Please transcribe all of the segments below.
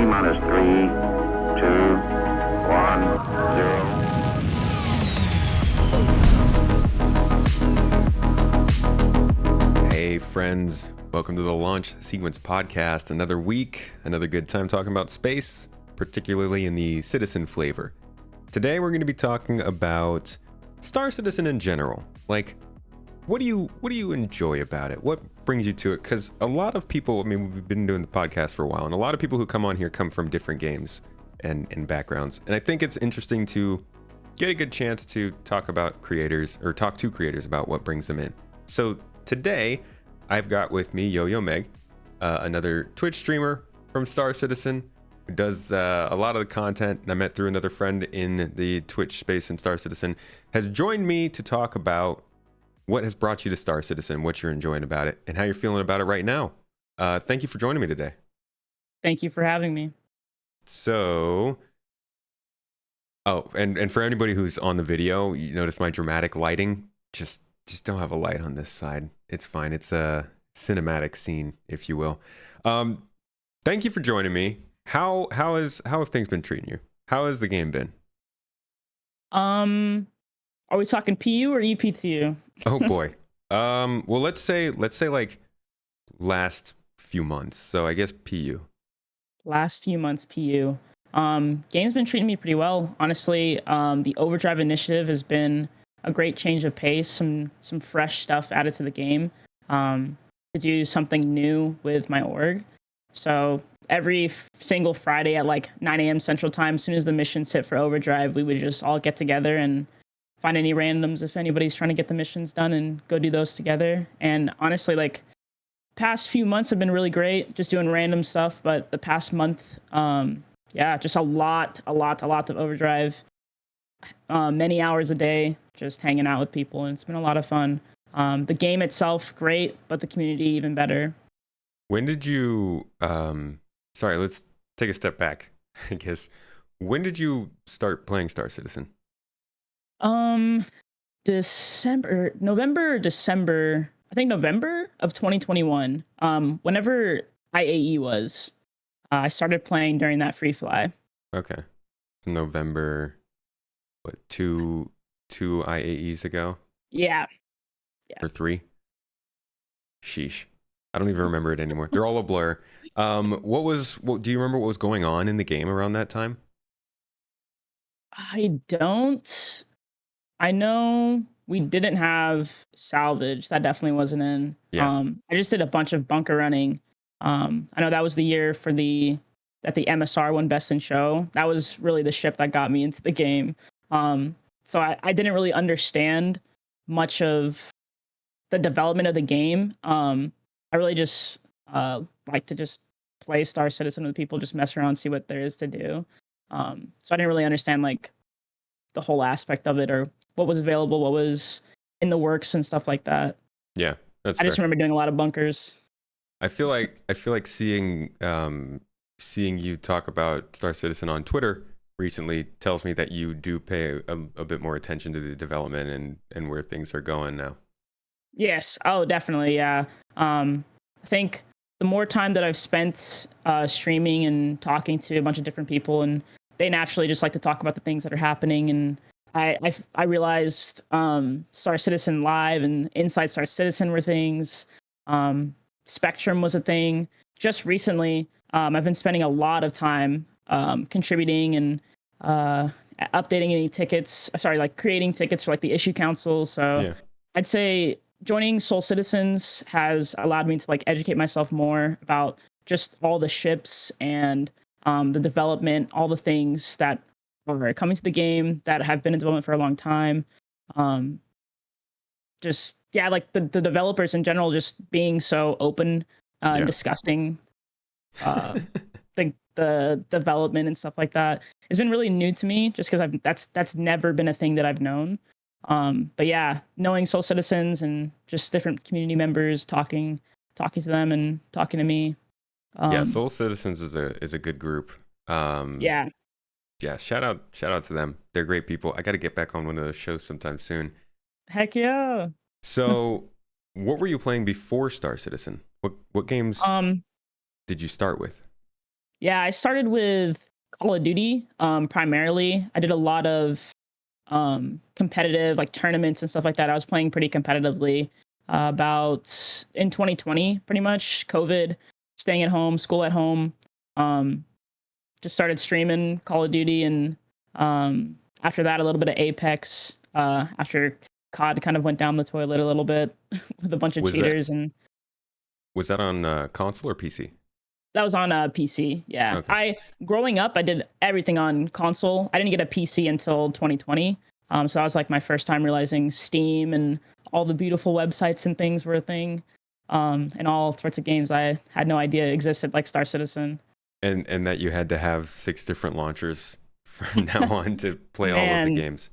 minus 3, 2, 1, 0. Hey friends, welcome to the Launch Sequence Podcast. Another week, another good time talking about space, particularly in the Citizen flavor. Today we're going to be talking about Star Citizen in general. Like, what do you enjoy about it? What brings you to it? Because a lot of people, I mean, we've been doing the podcast for a while, and a lot of people who come on here come from different games and backgrounds. And I think it's interesting to get a good chance to talk about creators, or talk to creators about what brings them in. So today, I've got with me YoyoMeg, another Twitch streamer from Star Citizen, who does a lot of the content, and I met through another friend in the Twitch space in Star Citizen, has joined me to talk about what has brought you to Star Citizen, what you're enjoying about it, and how you're feeling about it right now. Thank you for joining me today. Thank you for having me. So, and for anybody who's on the video, you notice my dramatic lighting. Just don't have a light on this side. It's fine. It's a cinematic scene, if you will. Thank you for joining me. How have things been treating you? How has the game been? Are we talking PU or EPTU? Oh boy. Well, let's say like last few months. So I guess PU. Last few months PU. Game's been treating me pretty well, honestly. The Overdrive initiative has been a great change of pace, some fresh stuff added to the game, to do something new with my org. So every single Friday at like 9 a.m. Central Time, as soon as the missions hit for Overdrive, we would just all get together and find any randoms if anybody's trying to get the missions done and go do those together. And honestly, like, past few months have been really great, just doing random stuff. But the past month, just a lot of Overdrive, many hours a day, just hanging out with people, and it's been a lot of fun. The game itself, great, but the community even better. When did you sorry, let's take a step back, I guess. When did you start playing Star Citizen? November, December, I think November of 2021. Whenever IAE was, I started playing during that free fly. Okay. November, what, two IAEs ago? Yeah. Or 3? Sheesh. I don't even remember it anymore. They're all a blur. What do you remember what was going on in the game around that time? I don't. I know we didn't have salvage. That definitely wasn't in. Yeah. I just did a bunch of bunker running. I know that was the year that the MSR won Best in Show. That was really the ship that got me into the game. So I didn't really understand much of the development of the game. I really just like to just play Star Citizen with people, just mess around, see what there is to do. So I didn't really understand like the whole aspect of it, or what was available, what was in the works and stuff like that. Yeah, that's I just remember doing a lot of bunkers. I feel like seeing you talk about Star Citizen on Twitter recently tells me that you do pay a bit more attention to the development and where things are going now. Yes. Oh, definitely. Yeah. I think the more time that I've spent streaming and talking to a bunch of different people, and they naturally just like to talk about the things that are happening. And I realized Star Citizen Live and Inside Star Citizen were things. Spectrum was a thing. Just recently, I've been spending a lot of time contributing and updating any tickets. Sorry, like creating tickets for like the issue council. So Yeah. I'd say joining Soul Citizens has allowed me to like educate myself more about just all the ships and the development, all the things that are coming to the game that have been in development for a long time. Like the developers in general just being so open and discussing the development and stuff like that has been really new to me, just because that's never been a thing that I've known. But yeah, knowing Soul Citizens and just different community members, talking to them and talking to me. Soul Citizens is a good group. Yeah. Shout out to them. They're great people. I got to get back on one of those shows sometime soon. Heck yeah. So, what were you playing before Star Citizen? What games did you start with? Yeah, I started with Call of Duty, primarily. I did a lot of competitive like tournaments and stuff like that. I was playing pretty competitively about in 2020, pretty much. COVID, staying at home, school at home. Um, just started streaming Call of Duty, and after that, a little bit of Apex. After COD kind of went down the toilet a little bit with a bunch of Was that cheaters, and was that on console or PC? that was on PC. Yeah, Okay. I growing up, I did everything on console. I didn't get a PC until 2020. So that was like my first time realizing Steam and all the beautiful websites and things were a thing. And all sorts of games I had no idea existed, like Star Citizen. And that you had to have 6 different launchers from now on to play all of the Man, games.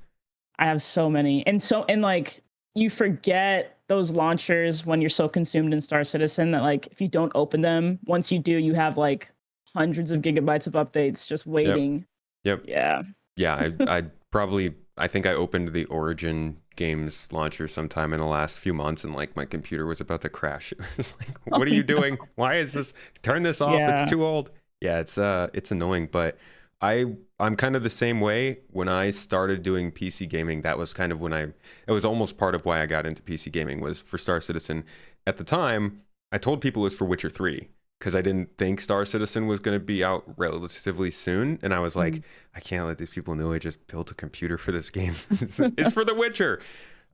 I have so many, and like you forget those launchers when you're so consumed in Star Citizen that like if you don't open them, once you do, you have like hundreds of gigabytes of updates just Yep. waiting. Yep. Yeah. Yeah, I think I opened the Origin Games launcher sometime in the last few months, and like my computer was about to crash. It was like, Oh, what are you no. doing? Why is this? Turn this off. It's Yeah. too old. Yeah, it's annoying, but I'm kind of the same way. When I started doing PC gaming, that was kind of when it was almost part of why I got into PC gaming was for Star Citizen. At the time, I told people it was for Witcher 3 because I didn't think Star Citizen was going to be out relatively soon, and I was like, Mhm. I can't let these people know I just built a computer for this game. It's for The Witcher.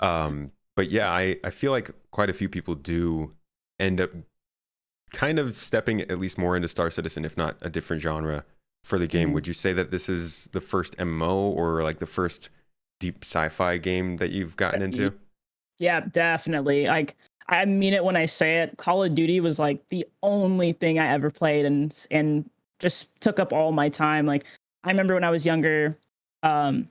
But yeah, I feel like quite a few people do end up kind of stepping at least more into Star Citizen, if not a different genre for the game. Mhm. Would you say that this is the first MMO or like the first deep sci-fi game that you've gotten into? Yeah, definitely. Like I mean it when I say it. Call of Duty was like the only thing I ever played, and just took up all my time. Like I remember when I was younger, um,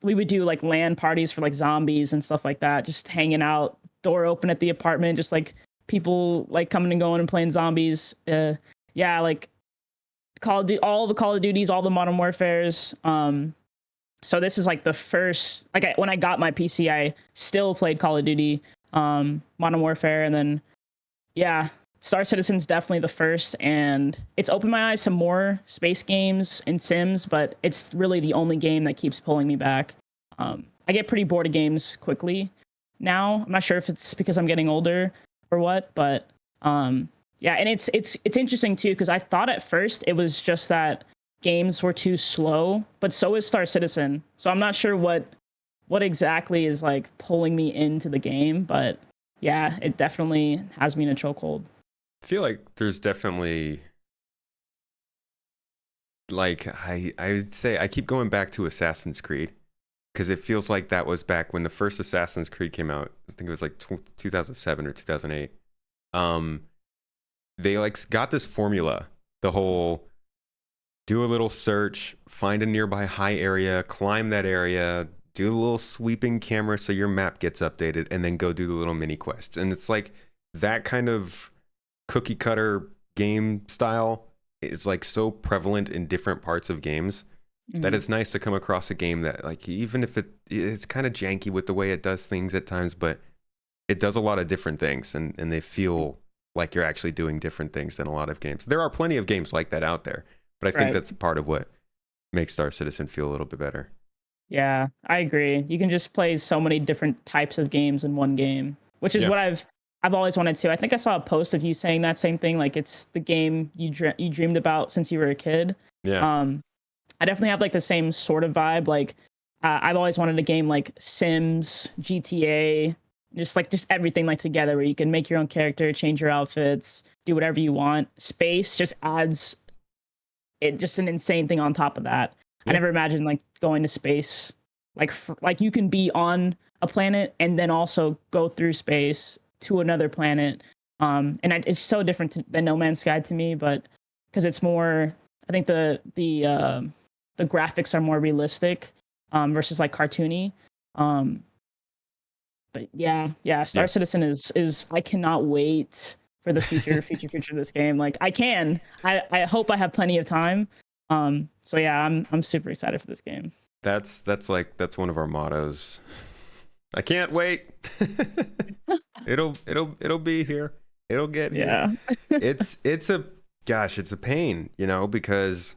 we would do like LAN parties for like zombies and stuff like that. Just hanging out, door open at the apartment, just like people like coming and going and playing zombies. Yeah, like all the Call of Duties, all the Modern Warfares. So this is like the first like when I got my PC, I still played Call of Duty, Modern Warfare, and then yeah, Star Citizen's definitely the first, and it's opened my eyes to more space games and Sims, but it's really the only game that keeps pulling me back. I get pretty bored of games quickly now. I'm not sure if it's because I'm getting older or what, but yeah, and it's interesting too because I thought at first it was just that games were too slow, but so is Star Citizen. So I'm not sure what exactly is like pulling me into the game, but yeah, it definitely has me in a chokehold. I feel like there's definitely like I would say I keep going back to Assassin's Creed because it feels like that was back when the first Assassin's Creed came out. I think it was like 2007 or 2008. Um, they like got this formula, the whole do a little search, find a nearby high area, climb that area, do a little sweeping camera so your map gets updated, and then go do the little mini quests. And it's like that kind of cookie cutter game style is like so prevalent in different parts of games that Mhm. it's nice to come across a game that like even if it's kind of janky with the way it does things at times, but it does a lot of different things and they feel like you're actually doing different things than a lot of games. There are plenty of games like that out there, but I think Right. that's part of what makes Star Citizen feel a little bit better. Yeah, I agree. You can just play so many different types of games in one game, which is Yeah. what I've always wanted to. I think I saw a post of you saying that same thing, like it's the game you dreamed about since you were a kid. Yeah. Um, I definitely have like the same sort of vibe. Like I've always wanted a game like Sims, GTA, just everything like together where you can make your own character, change your outfits, do whatever you want. Space just adds it just an insane thing on top of that. I Yeah. never imagined like going to space. Like you can be on a planet and then also go through space to another planet. It's so different than No Man's Sky to me, but because it's more, I think the graphics are more realistic versus like cartoony. Um, but yeah, Star Yeah. Citizen is I cannot wait for the future of this game. Like I hope I have plenty of time. So yeah, I'm super excited for this game. That's one of our mottos. I can't wait. It'll be here. It'll get here. Yeah. It's a gosh, it's a pain, because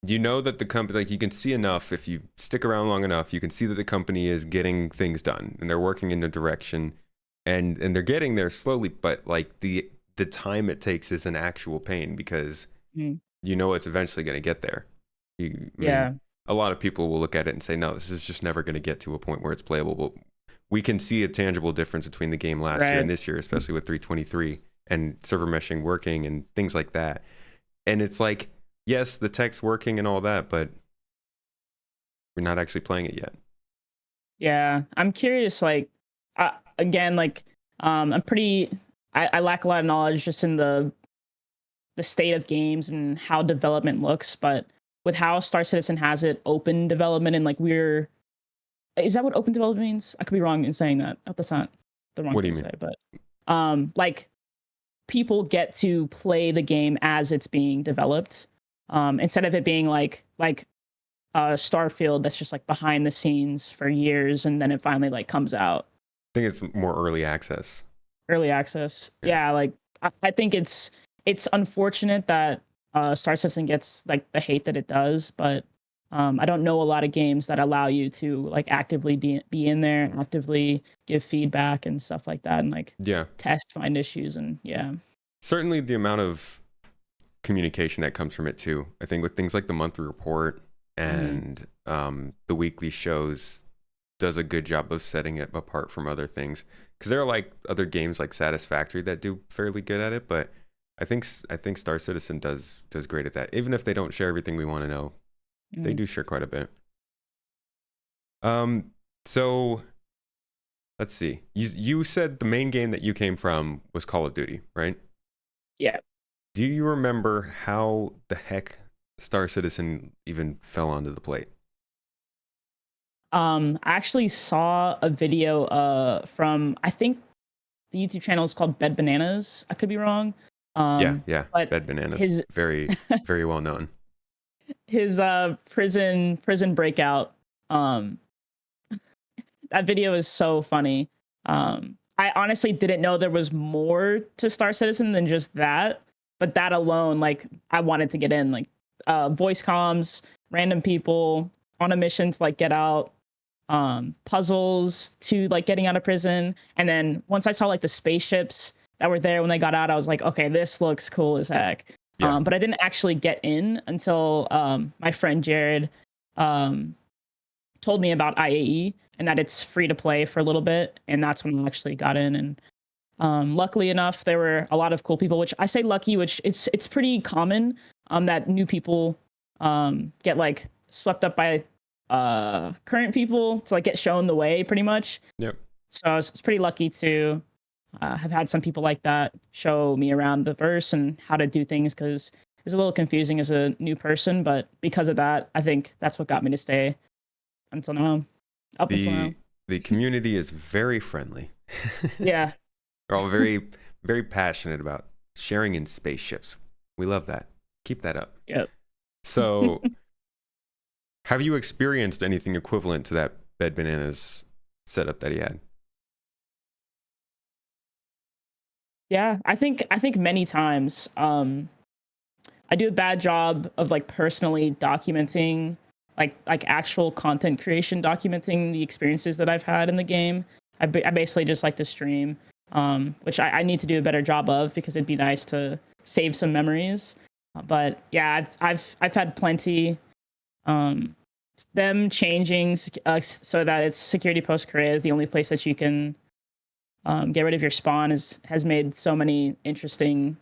you know that the company, like, you can see enough. If you stick around long enough, you can see that the company is getting things done and they're working in a direction, and they're getting there slowly, but like the time it takes is an actual pain, because Mm. it's eventually going to get there. I mean, Yeah. a lot of people will look at it and say, no, this is just never going to get to a point where it's playable. But we can see a tangible difference between the game last year and Right. this year, especially with 323 and server meshing working and things like that. And it's like, yes, the tech's working and all that, but we're not actually playing it yet. Yeah. I'm curious, like, again, like, I'm pretty, I lack a lot of knowledge just in the state of games and how development looks, but with how Star Citizen has it open development and like is that what open development means? I could be wrong in saying that. Oh, that's not the wrong What do thing you to mean? say, but like people get to play the game as it's being developed, instead of it being like Starfield that's just like behind the scenes for years and then it finally like comes out. I think it's more early access. Early access. Yeah. Yeah, like I think it's unfortunate that Star Citizen gets like the hate that it does, but I don't know a lot of games that allow you to like actively be in there, actively give feedback and stuff like that, and like Yeah. test, find issues, and yeah. Certainly the amount of communication that comes from it too. I think with things like the monthly report Hmm. and the weekly shows does a good job of setting it apart from other things. Because there are like other games like Satisfactory that do fairly good at it, but I think Star Citizen does great at that. Even if they don't share everything we want to know, they Hmm. do share quite a bit. Um, so let's see. You said the main game that you came from was Call of Duty, right? Yeah. Do you remember how the heck Star Citizen even fell onto the plate? I actually saw a video from I think the YouTube channel is called Bed Bananas. I could be wrong. Yeah, yeah. But Bed Bananas. his Very, very well known. his prison breakout, um that video is so funny. I honestly didn't know there was more to Star Citizen than just that, but that alone, like, I wanted to get in, like, voice comms, random people on a mission to like get out, puzzles to like getting out of prison, and then once I saw like the spaceships that were there when they got out, I was like, okay, this looks cool as heck. Yeah. But I didn't actually get in until my friend Jared um, told me about IAE and that it's free to play for a little bit, and that's when I actually got in. And luckily enough, there were a lot of cool people. Which I say lucky, which it's pretty common that new people get like swept up by current people to like get shown the way, pretty much. Yep. So I was pretty lucky to have had some people like that show me around the verse and how to do things because it's a little confusing as a new person. But because of that, I think that's what got me to stay until now. Up until now. The community is very friendly. Yeah. They're all very, very passionate about sharing in spaceships. We love that. Keep that up. Yep. So, have you experienced anything equivalent to that Bed Bananas setup that he had? Yeah, I think many times. I do a bad job of like personally documenting like actual content creation, documenting the experiences that I've had in the game. I basically just like to stream, which I need to do a better job of because it'd be nice to save some memories. But yeah, I've had plenty. Um, them changing so that it's security post Korea is the only place that you can get rid of your spawn has made so many interesting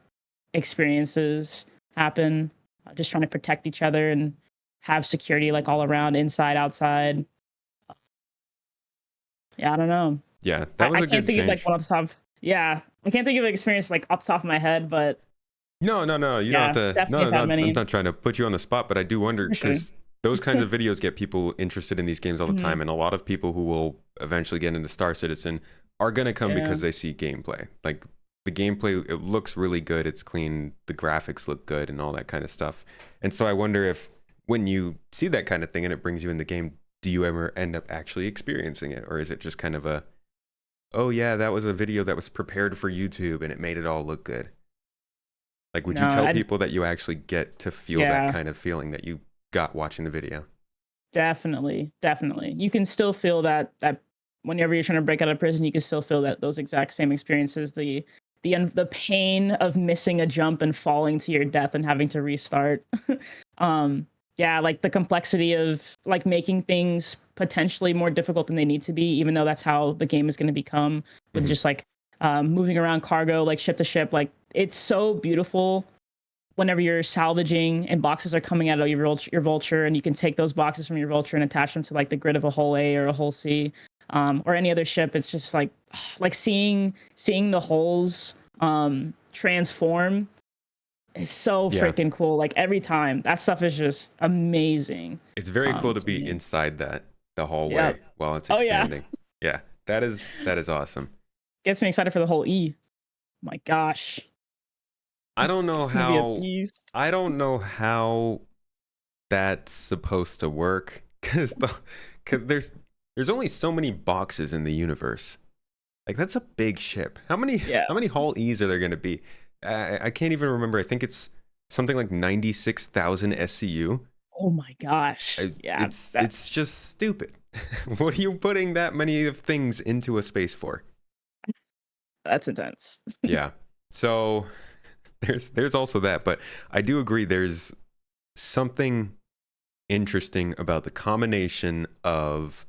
experiences happen. Just trying to protect each other and have security like all around, inside, outside. Yeah, I don't know. Yeah, that I was a can't good think of like change. one off the top. Yeah, I can't think of an experience like off the top of my head, but No, no, no. You don't have yeah, to. definitely No, have had I'm many not trying to put you on the spot, but I do wonder for sure. because those kinds of videos get people interested in these games all the Hmm. time, and a lot of people who will eventually get into Star Citizen are gonna come Yeah. because they see gameplay. Like the gameplay, it looks really good. It's clean. The graphics look good, and all that kind of stuff. And so I wonder if when you see that kind of thing and it brings you in the game, do you ever end up actually experiencing it, or is it just kind of a, oh yeah, that was a video that was prepared for YouTube and it made it all look good? Like, would No, you tell people that you actually get to feel that yeah, kind of feeling that you got watching the video? definitely, definitely. You can still feel that whenever you're trying to break out of prison, you can still feel that those exact same experiences. The pain of missing a jump and falling to your death and having to restart. um, yeah, like the complexity of like making things potentially more difficult than they need to be, even though that's how the game is going to become with Hmm. just like moving around cargo like ship to ship. Like it's so beautiful whenever you're salvaging and boxes are coming out of your vulture, and you can take those boxes from your vulture and attach them to like the grid of a hull A or a hull C, or any other ship. It's just like seeing the holes transform is so Yeah, freaking cool. Like every time, that stuff is just amazing it's very cool to to be me. inside the Yep. hallway while it's Oh yeah, expanding. Yeah, that is awesome. gets me excited for the whole E. My gosh, I don't know it's gonna be a how beast. I don't know how that's supposed to work cuz there's only so many boxes in the universe. Like that's a big ship. Yeah. How many Hall E's are there going to be? I can't even remember. I think it's something like 96,000 SCU. Oh my gosh. Yeah. That It's just stupid. What are you putting that many of things into a space for? that's intense. Yeah. So there's also that, but I do agree there's something interesting about the combination of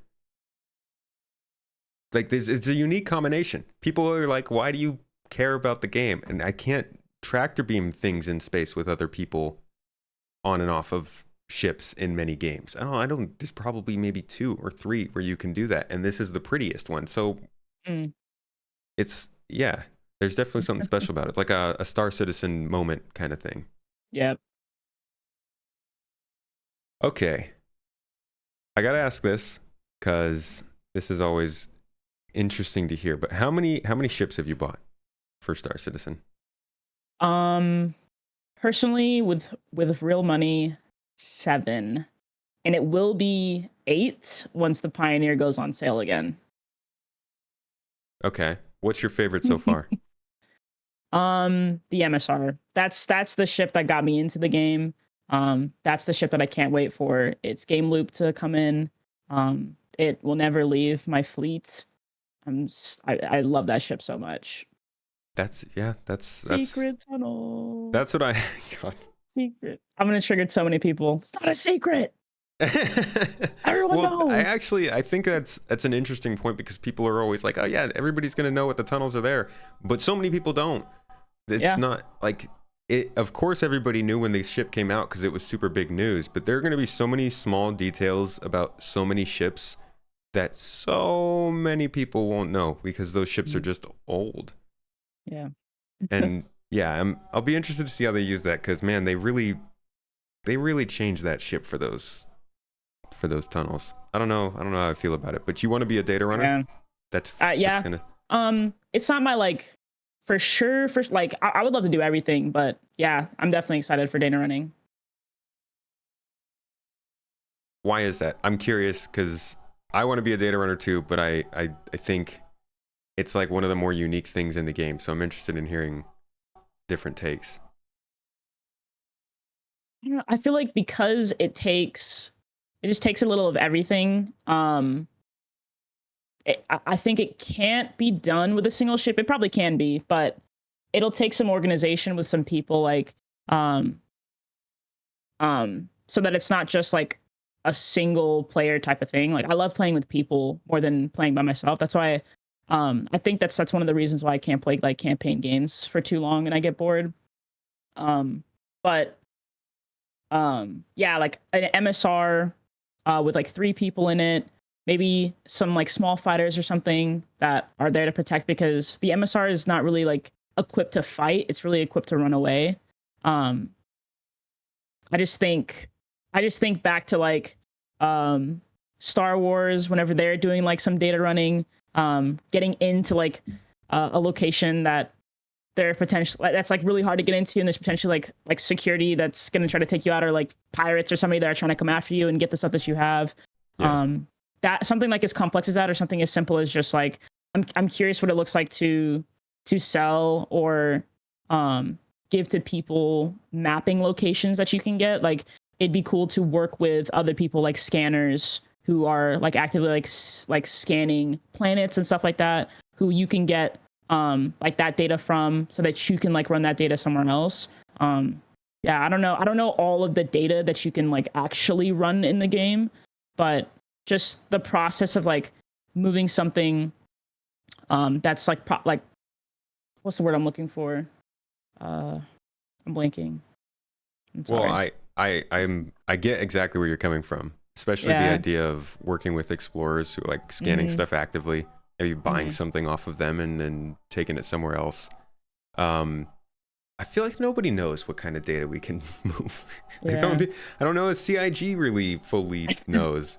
like this. It's a unique combination. People are like, why do you care about the game? And I can't tractor beam things in space with other people on and off of ships in many games. I don't there's probably maybe 2 or 3 where you can do that, and this is the prettiest one. So Mm, it's, yeah, there's definitely something special about it, like a Star Citizen moment kind of thing. yep. Okay, I gotta ask this because this is always interesting to hear, but how many ships have you bought for Star Citizen? Um, personally, with real money, 7, and it will be 8 once the Pioneer goes on sale again. Okay, what's your favorite so far? The MSR. That's the ship that got me into the game. That's the ship that I can't wait for its game loop to come in. It will never leave my fleet. I love that ship so much. That's, yeah, that's Secret tunnel. that's what I God. Secret. I'm gonna trigger so many people. It's not a secret. Everyone Well, knows. I think that's an interesting point because people are always like, oh yeah, everybody's gonna know what the tunnels are there, but so many people don't. It's Yeah. not like it. Of course, everybody knew when the ship came out because it was super big news. But there are gonna be so many small details about so many ships that so many people won't know because those ships are Mm, just old. yeah. And yeah, I'll be interested to see how they use that because man, they really changed that ship for those tunnels. I don't know how I feel about it, but you want to be a data runner? Yeah. That's Yeah. gonna. It's not my like for sure. For like, I would love to do everything, but yeah, I'm definitely excited for data running. Why is that? I'm curious because I want to be a data runner too, but I think it's like one of the more unique things in the game. So I'm interested in hearing different takes. I don't know, I feel like because it just takes a little of everything. I think it can't be done with a single ship. It probably can be, but it'll take some organization with some people, like um so that it's not just like a single player type of thing. Like I love playing with people more than playing by myself. That's why I think that's one of the reasons why I can't play like campaign games for too long and I get bored. Um but yeah, like an MSR with like 3 people in it, maybe some like small fighters or something that are there to protect, because the MSR is not really like equipped to fight, it's really equipped to run away. um I just think back to like um Star Wars whenever they're doing like some data running, getting into like a location that they're potentially that's like really hard to get into, and there's potentially like security that's going to try to take you out, or like pirates or somebody that are trying to come after you and get the stuff that you have. Yeah. That something like as complex as that, or something as simple as just like I'm curious what it looks like to sell or give to people mapping locations that you can get. Like it'd be cool to work with other people like scanners who are like actively like scanning planets and stuff like that, who you can get like that data from so that you can like run that data somewhere else. Yeah, I don't know all of the data that you can like actually run in the game, but just the process of like moving something that's like like what's the word I'm looking for? I'm blanking. I'm Well, sorry. I get exactly where you're coming from, especially the Yeah. idea of working with explorers who are like scanning Mhm. stuff actively, maybe buying Mhm. something off of them and then taking it somewhere else. Um, I feel like nobody knows what kind of data we can move. Yeah. I don't know if CIG really fully knows.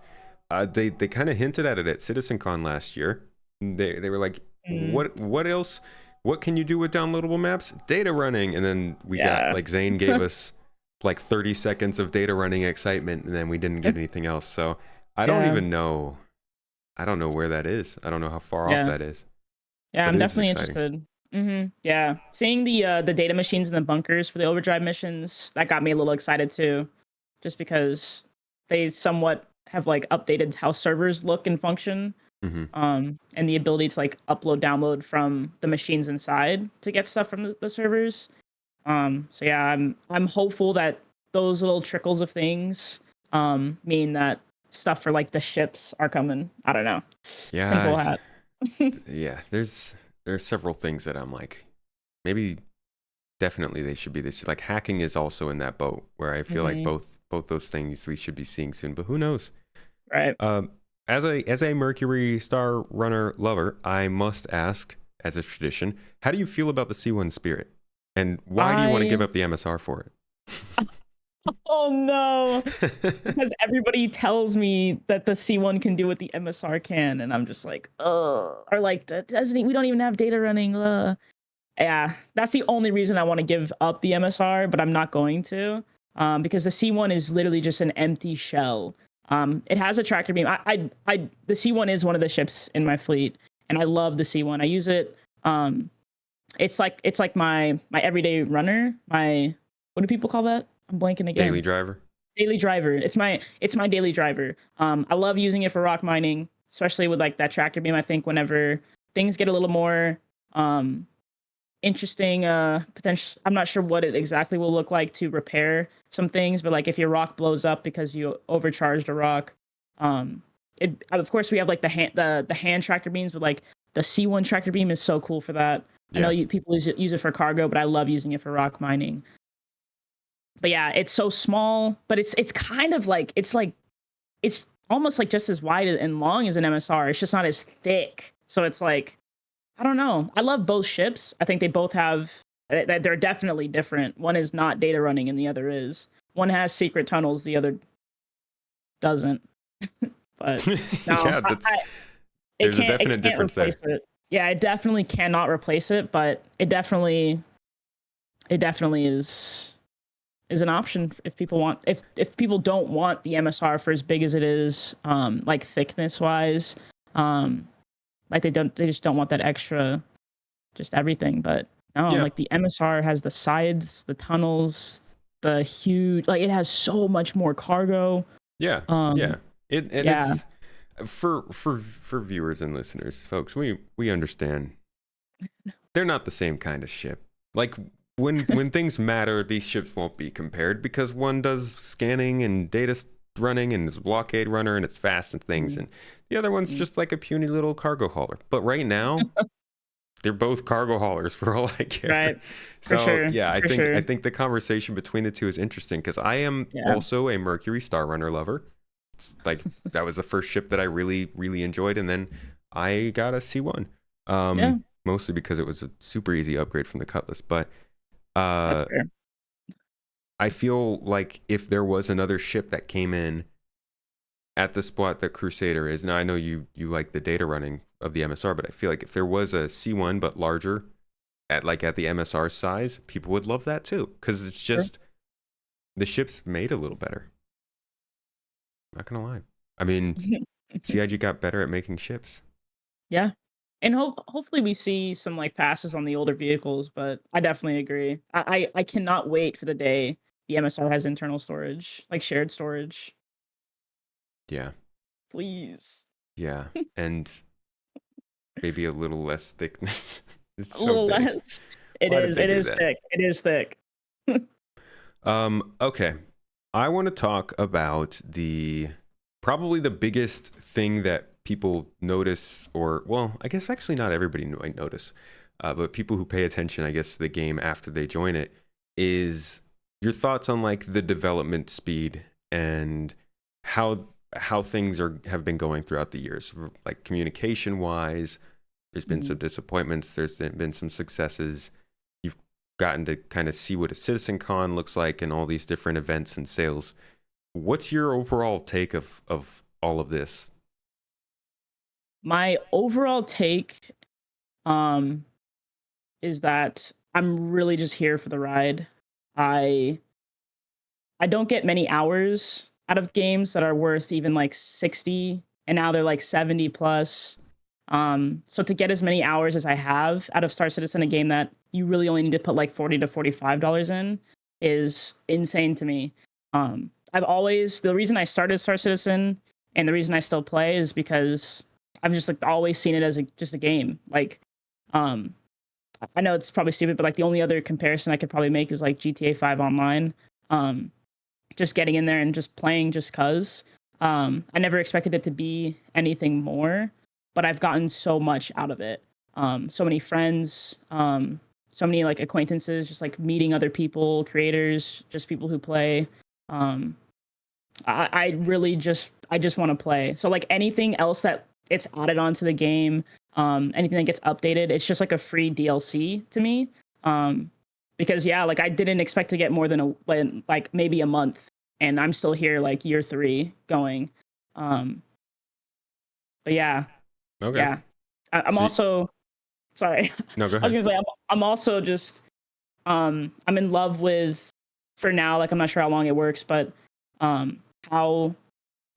They kind of hinted at it at CitizenCon last year. They were like, Mm, what else? What can you do with downloadable maps? Data running, and then we got yeah. like Zane gave us like 30 seconds of data running excitement, and then we didn't get anything else. So I don't Yeah. even know. I don't know where that is. I don't know how far off Yeah. that is, Yeah, but I'm it is definitely exciting. interested. Yeah. Seeing the data machines in the bunkers for the overdrive missions, that got me a little excited too. Just because they somewhat have like updated how servers look and function. Hmm. And the ability to like upload, download from the machines inside to get stuff from the servers. So yeah, I'm hopeful that those little trickles of things mean that stuff for like the ships are coming. I don't know. Yeah, Tinfoil hat. yeah. There's several things that I'm like, maybe definitely they should be this. Like hacking is also in that boat where I feel like Hmm. both those things we should be seeing soon. But who knows? Right. Um, as a Mercury Star Runner lover, I must ask, as a tradition, how do you feel about the C1 Spirit, and why do you want to give I up the MSR for Oh no, it? because everybody tells me that the C1 can do what the MSR can, and I'm just like, oh, or like doesn't we don't even have data running. Yeah, that's the only reason I want to give up the MSR, but I'm not going to, because the C1 is literally just an empty shell. It has a tractor beam. The C1 is one of the ships in my fleet, and I love the C1. I use it. It's like my everyday runner. My what do people call that? I'm blanking Daily again. driver. Daily driver. It's my daily driver. I love using it for rock mining, especially with like that tractor beam. I think whenever things get a little more um interesting potential, I'm not sure what it exactly will look like to repair some things, but like if your rock blows up because you overcharged a rock, um it of course we have like the hand tractor beams, but like the C1 tractor beam is so cool for that. I know Yeah, people use it for cargo, but I love using it for rock mining. But yeah, it's so small, but it's kind of like it's almost like just as wide and long as an MSR. It's just not as thick. So it's like I don't know. I love both ships. I think they both have they're definitely different. One is not data running and the other is. One has secret tunnels, the other doesn't. But no, yeah. That's it there's a can't definite difference replace there. it. Yeah, it definitely cannot replace it, but it definitely is an option if people want if people don't want the MSR for as big as it is, like thickness wise, um, like they just don't want that extra just everything. But no, Yeah, like the MSR has the sides, the tunnels, the huge like it has so much more cargo. yeah, yeah. Um, It and yeah, it's for viewers and listeners, folks. We understand they're not the same kind of ship. Like when things matter, these ships won't be compared because one does scanning and running and is a blockade runner and it's fast and things, mhm, and the other one's mhm. just like a puny little cargo hauler. But right now, they're both cargo haulers for all I care. Right, for So sure, yeah, for I sure. think the conversation between the two is interesting because I am Yeah, also a Mercury Star Runner lover. It's like that was the first ship that I really enjoyed, and then I got a C1. yeah, Mostly because it was a super easy upgrade from the Cutlass. But that's uh, fair. I feel like if there was another ship that came in at the spot that Crusader is, now I know you like the data running of the MSR, but I feel like if there was a C1 but larger at the MSR size, people would love that too because it's Sure. just the ship's made a little better. Not gonna lie. I mean, CIG got better at making ships. Yeah. and hopefully we see some like passes on the older vehicles. But I definitely agree. I cannot wait for the day the MSR has internal storage, like shared storage. Yeah. Please, Yeah. And maybe a little less thickness. It's a so little big. less. It Why did is. they It do is that? thick. It is thick. Okay. I want to talk about probably the biggest thing that people notice, or well, I guess actually not everybody might notice, but people who pay attention, I guess, to the game after they join it, is your thoughts on like the development speed and how things have been going throughout the years, like communication wise. There's been some disappointments. There's been some successes. You've gotten to kind of see what a CitizenCon looks like and all these different events and sales. What's your overall take of all of this? My overall take um is that I'm really just here for the ride. I I don't get many hours out of games that are worth even like 60, and now they're like 70 plus. So to get as many hours as I have out of Star Citizen, a game that you really only need to put like $40 to $45 in, is insane to me. I've always the reason I started Star Citizen and the reason I still play is because I've just like always seen it as just a game. Like, um, I know it's probably stupid, but like the only other comparison I could probably make is like GTA 5 Online. Um, just getting in there and just playing just cuz. I never expected it to be anything more, but I've gotten so much out of it. So many friends, so many like acquaintances, just like meeting other people, creators, just people who play. Um, I really I just want to play. So like anything else that it's added onto the game, anything that gets updated, it's just like a free DLC to me. Um, because yeah, like I didn't expect to get more than like maybe a month, and I'm still here like year 3 going. Um, but yeah, Okay. yeah. I'm So, also sorry. no, go I was ahead. gonna say I'm also just I'm in love with, for now, like I'm not sure how long it works, but how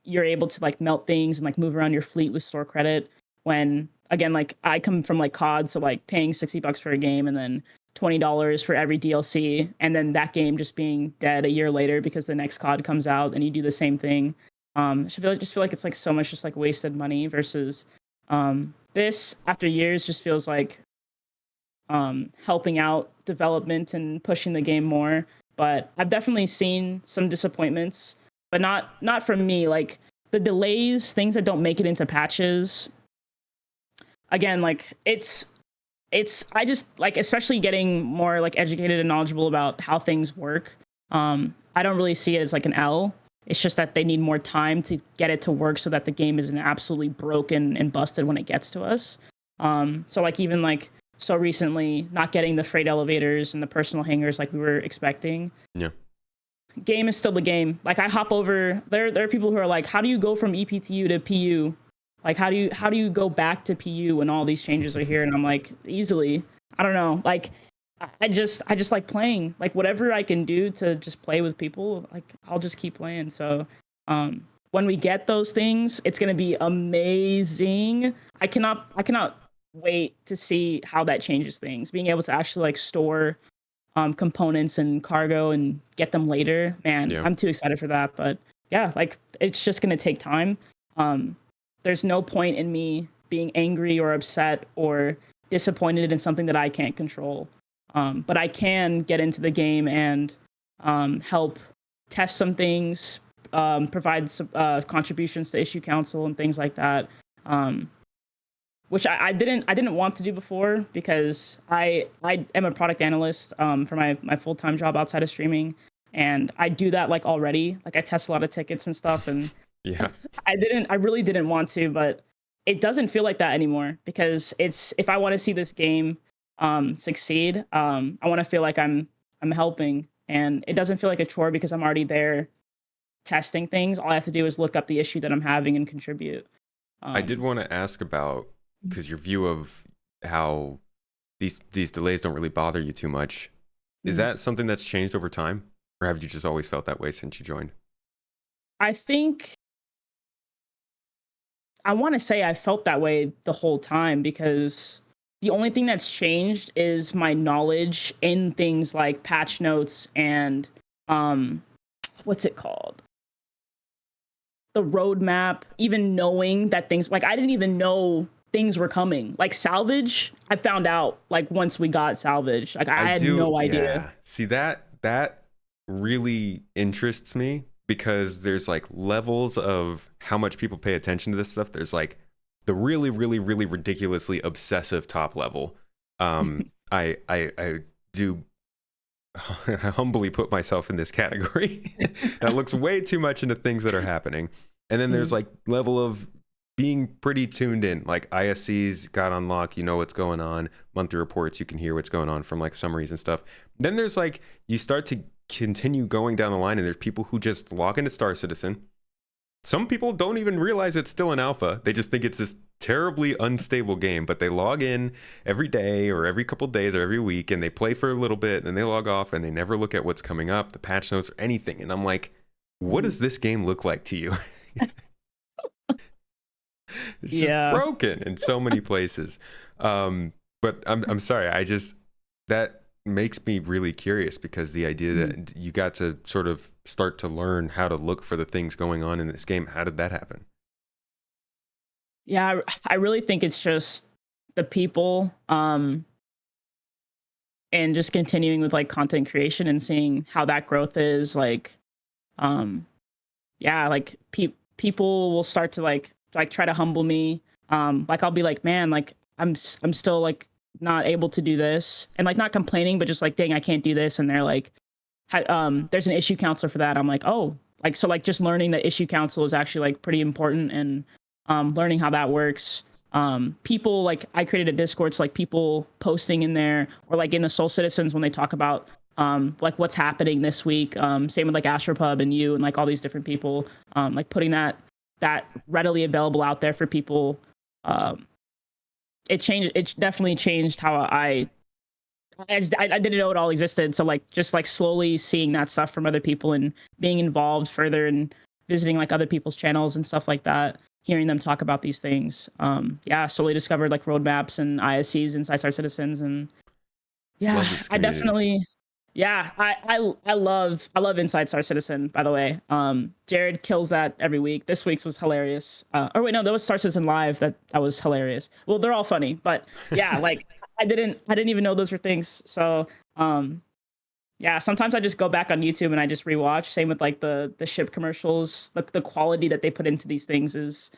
you're able to like melt things and like move around your fleet with store credit, when again, like I come from like COD, so like paying $60 for a game and then $20 for every DLC, and then that game just being dead a year later because the next COD comes out and you do the same thing. Just feel like it's like so much just like wasted money versus this after years just feels like helping out development and pushing the game more. But I've definitely seen some disappointments, but not from me. Like the delays, things that don't make it into patches. Again, like it's I just like, especially getting more like educated and knowledgeable about how things work. I don't really see it as like an L. It's just that they need more time to get it to work so that the game isn't absolutely broken and busted when it gets to us. So like even like so recently, not getting the freight elevators and the personal hangars like we were expecting. Yeah. Game is still the game. Like I hop over there are people who are like, how do you go from EPTU to PU? Like how do you go back to PU when all these changes are here? And I'm like, easily. I don't know. Like I just like playing. Like whatever I can do to just play with people, like I'll just keep playing. So when we get those things, it's gonna be amazing. I cannot wait to see how that changes things. Being able to actually like store components and cargo and get them later, man, Yeah. I'm too excited for that. But yeah, like it's just gonna take time. Um, there's no point in me being angry or upset or disappointed in something that I can't control. But I can get into the game and help test some things, provide some contributions to issue council and things like that. Um, which I didn't want to do before because I am a product analyst for my full time job outside of streaming, and I do that like already. Like I test a lot of tickets and stuff, and Yeah. I really didn't want to, but it doesn't feel like that anymore because it's if I want to see this game succeed, I want to feel like I'm helping, and it doesn't feel like a chore because I'm already there testing things. All I have to do is look up the issue that I'm having and contribute. I did Um, want to ask about, because your view of how these delays don't really bother you too much. Is mm. that something that's changed over time, or have you just always felt that way since you joined? I think I want to say I felt that way the whole time because the only thing that's changed is my knowledge in things like patch notes and um what's it called? The roadmap, even knowing that things like I didn't even know things were coming. Like salvage, I found out like once we got salvage. Like I I had do, no idea. yeah. See, that really interests me because there's like levels of how much people pay attention to this stuff. There's like the really, really, really ridiculously obsessive top level. I do humbly put myself in this category. That looks way too much into things that are happening. And then there's Mm. like level of being pretty tuned in, like ISCs got unlocked, you know what's going on, monthly reports, you can hear what's going on from like summaries and stuff. Then there's like you start to continue going down the line and there's people who just log into Star Citizen. Some people don't even realize it's still an alpha. They just think it's this terribly unstable game, but they log in every day or every couple days or every week and they play for a little bit and then they log off and they never look at what's coming up, the patch notes or anything. And I'm like, what does this game look like to you? It's just Yeah. broken in so many places. But I'm sorry, I just that makes me really curious because the idea that you got to sort of start to learn how to look for the things going on in this game, how did that happen? Yeah, I really think it's just the people and just continuing with like content creation and seeing how that growth is like um yeah, like people will start to like try to humble me. Like I'll be like, "Man, like I'm still like not able to do this." And like not complaining, but just like, "Dang, I can't do this." And they're like, there's an issue counselor for that. I'm like, "Oh." Like so like just learning that issue council is actually like pretty important and learning how that works. People like I created a Discord, so like people posting in there or like in the Soul Citizens when they talk about like what's happening this week. Same with like Astropub and you and like all these different people, like putting that readily available out there for people. Um, it changed. It definitely changed how I didn't know it all existed. So like just like slowly seeing that stuff from other people and being involved further and visiting like other people's channels and stuff like that. Hearing them talk about these things. Yeah, slowly discovered like roadmaps and ISCs inside Star Citizens and yeah, Love this I community. definitely yeah, I love Inside Star Citizen, by the way. Jared kills that every week. This week's was hilarious. Or wait, no, that was Star Citizen Live that was hilarious. Well, they're all funny, but yeah, like I didn't even know those were things. So, um yeah, sometimes I just go back on YouTube and I just rewatch. Same with like the ship commercials. The quality that they put into these things is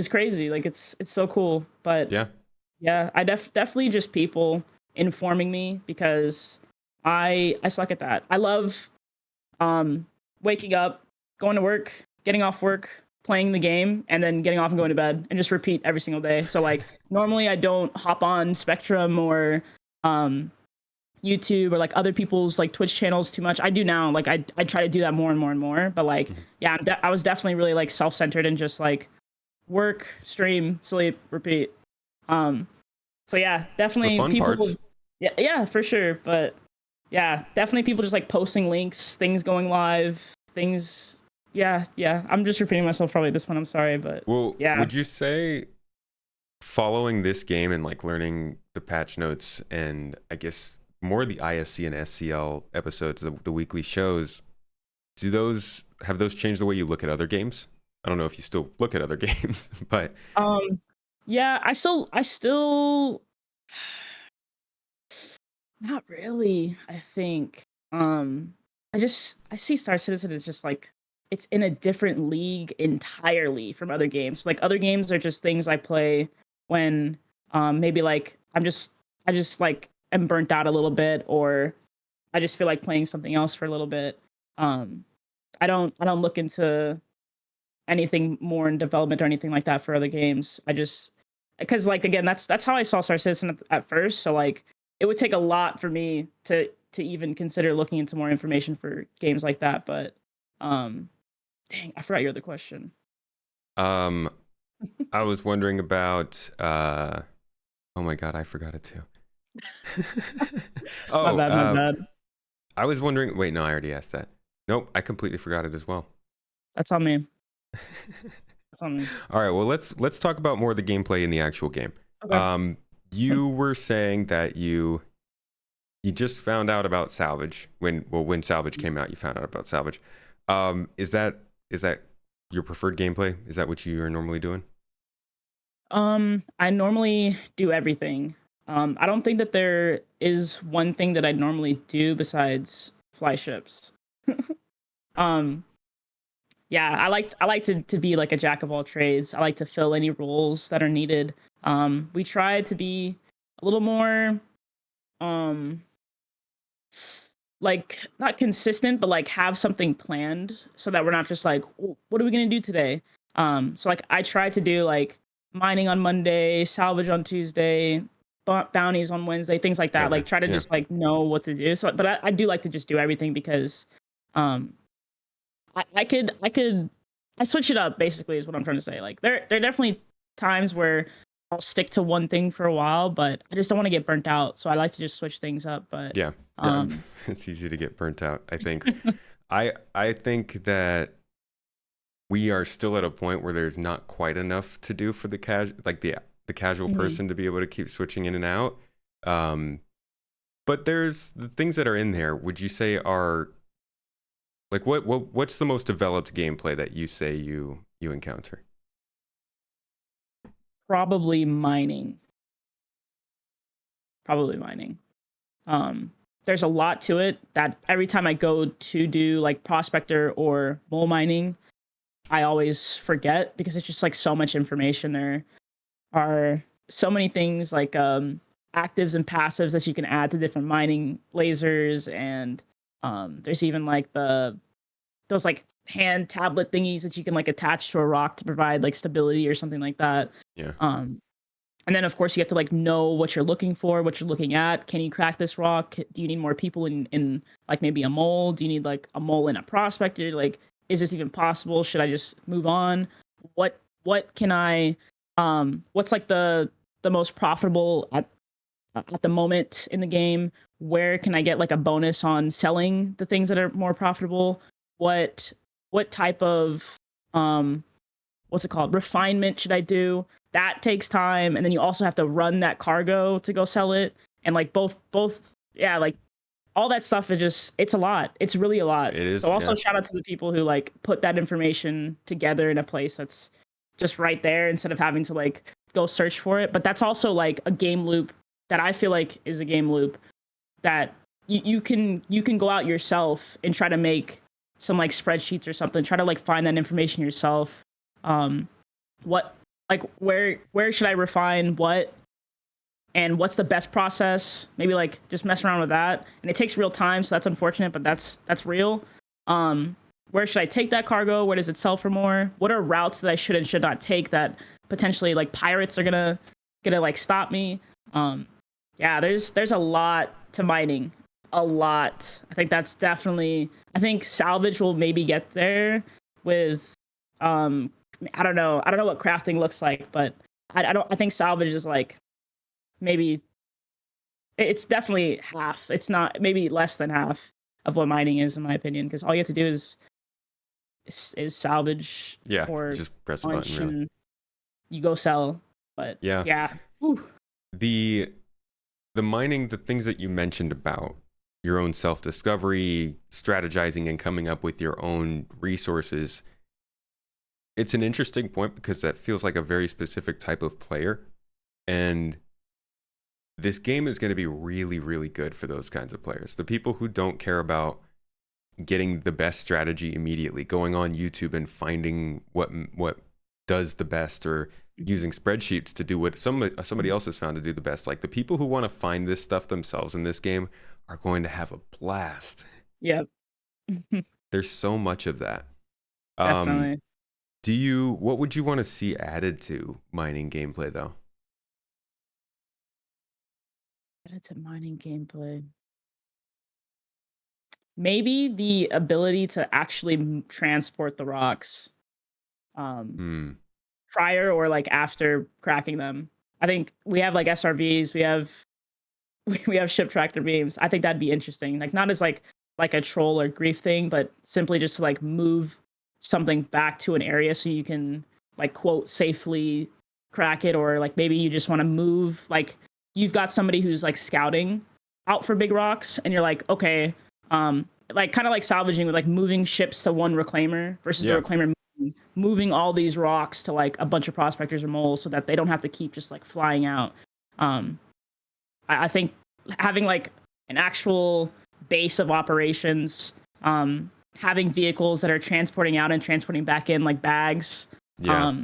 crazy. Like it's so cool. But Yeah. yeah, I definitely just people informing me because I suck at that. I love waking up, going to work, getting off work, playing the game, and then getting off and going to bed and just repeat every single day. So like normally I don't hop on Spectrum or um YouTube or like other people's like Twitch channels too much. I do now. Like I try to do that more and more and more. But like Mhm. yeah, I was definitely really like self-centered and just like work, stream, sleep, repeat. Um so yeah, It's the definitely fun people parts. yeah, for sure. But yeah, definitely people just like posting links, things going live, things yeah. I'm just repeating myself probably at this point. I'm sorry, but Well, yeah. would you say following this game and like learning the patch notes and I guess more the ISC and SCL episodes, the weekly shows, do those have those changed the way you look at other games? I don't know if you still look at other games, but Um yeah, I still not really, I think. I see Star Citizen as just like it's in a different league entirely from other games. Like other games are just things I play when maybe like I just like am burnt out a little bit or I just feel like playing something else for a little bit. Um I don't look into anything more in development or anything like that for other games. I just because like again, that's how I saw Star Citizen at first. So like it would take a lot for me to even consider looking into more information for games like that. But um, dang, I forgot your other question. um I was wondering about oh my god, I forgot it too. My Oh, bad, my bad. I was wondering, wait, no, I already asked that. Nope, I completely forgot it as well. That's on me. Something. All right, well let's talk about more of the gameplay in the actual game. Okay. You were saying that you just found out about salvage when salvage came out. You found out about salvage. Is that your preferred gameplay? Is that what you are normally doing? I normally do everything. I don't think that there is one thing that I normally do besides fly ships. Um, yeah, I like to be like a jack of all trades. I like to fill any roles that are needed. We try to be a little more um like not consistent, but like have something planned so that we're not just like, What are we gonna do today?" So like I try to do like mining on Monday, salvage on Tuesday, bounties on Wednesday, things like that. Okay, Like try to yeah. just like know what to do. So, but I do like to just do everything because um I switch it up basically is what I'm trying to say. Like there are definitely times where I'll stick to one thing for a while, but I just don't want to get burnt out. So I like to just switch things up. But Yeah, yeah. um It's easy to get burnt out, I think. I think that we are still at a point where there's not quite enough to do for the casual mhm. person to be able to keep switching in and out. Um, but there's the things that are in there. Would you say are like what's the most developed gameplay that you say you encounter? Probably mining. Probably mining. Um, there's a lot to it that every time I go to do like prospector or mole mining, I always forget because it's just like so much information. There are so many things like actives and passives that you can add to different mining lasers, and there's even like those like hand tablet thingies that you can like attach to a rock to provide like stability or something like that. Yeah. Um, and then of course you have to like know what you're looking for, what you're looking at. Can you crack this rock? Do you need more people in like maybe a mole? Do you need like a mole in a prospector? Like, is this even possible? Should I just move on? What can I what's like the most profitable at the moment in the game? Where can I get like a bonus on selling the things that are more profitable? What what type of um what's it called, refinement should I do? That takes time, and then you also have to run that cargo to go sell it, and like both yeah, like all that stuff is just it's a lot. It's really a lot. It So is, also yeah. shout out to the people who like put that information together in a place that's just right there instead of having to like go search for it. But that's also like a game loop that I feel like is a game loop that you can go out yourself and try to make some like spreadsheets or something, try to like find that information yourself. um what like where should I refine what, and what's the best process, maybe like just mess around with that, and it takes real time, so that's unfortunate, but that's real. um where should I take that cargo, where does it sell for more, what are routes that I should and should not take that potentially like pirates are gonna like stop me. Yeah, there's a lot to mining, a lot. I think that's definitely, I think salvage will maybe get there with um I don't know what crafting looks like, but I don't, I think salvage is like maybe it's definitely half. It's not, maybe less than half of what mining is in my opinion, because all you have to do is salvage Yeah, you or just press a button punch really. and you go sell. But Yeah. yeah. Whew. The the mining, the things that you mentioned about your own self-discovery, strategizing and coming up with your own resources, it's an interesting point because that feels like a very specific type of player. And this game is going to be really, really good for those kinds of players. The people who don't care about getting the best strategy immediately, going on YouTube and finding what does the best, or using spreadsheets to do what somebody else has found to do the best. Like the people who want to find this stuff themselves in this game are going to have a blast. Yep. There's so much of that. Um, Definitely. what would you want to see added to mining gameplay though? It's a mining gameplay. Maybe the ability to actually transport the rocks um, Hmm. prior or like after cracking them. I think we have like SRVs, we have we have ship tractor beams. I think that'd be interesting. Like not as like a troll or grief thing, but simply just to like move something back to an area so you can like quote safely crack it, or like maybe you just want to move, like you've got somebody who's like scouting out for big rocks, and you're like, okay, like kind of like salvaging with like moving ships to one reclaimer versus the Yeah. reclaimer moving all these rocks to like a bunch of prospectors or moles so that they don't have to keep just like flying out. I think having like an actual base of operations, having vehicles that are transporting out and transporting back in like bags. Yeah.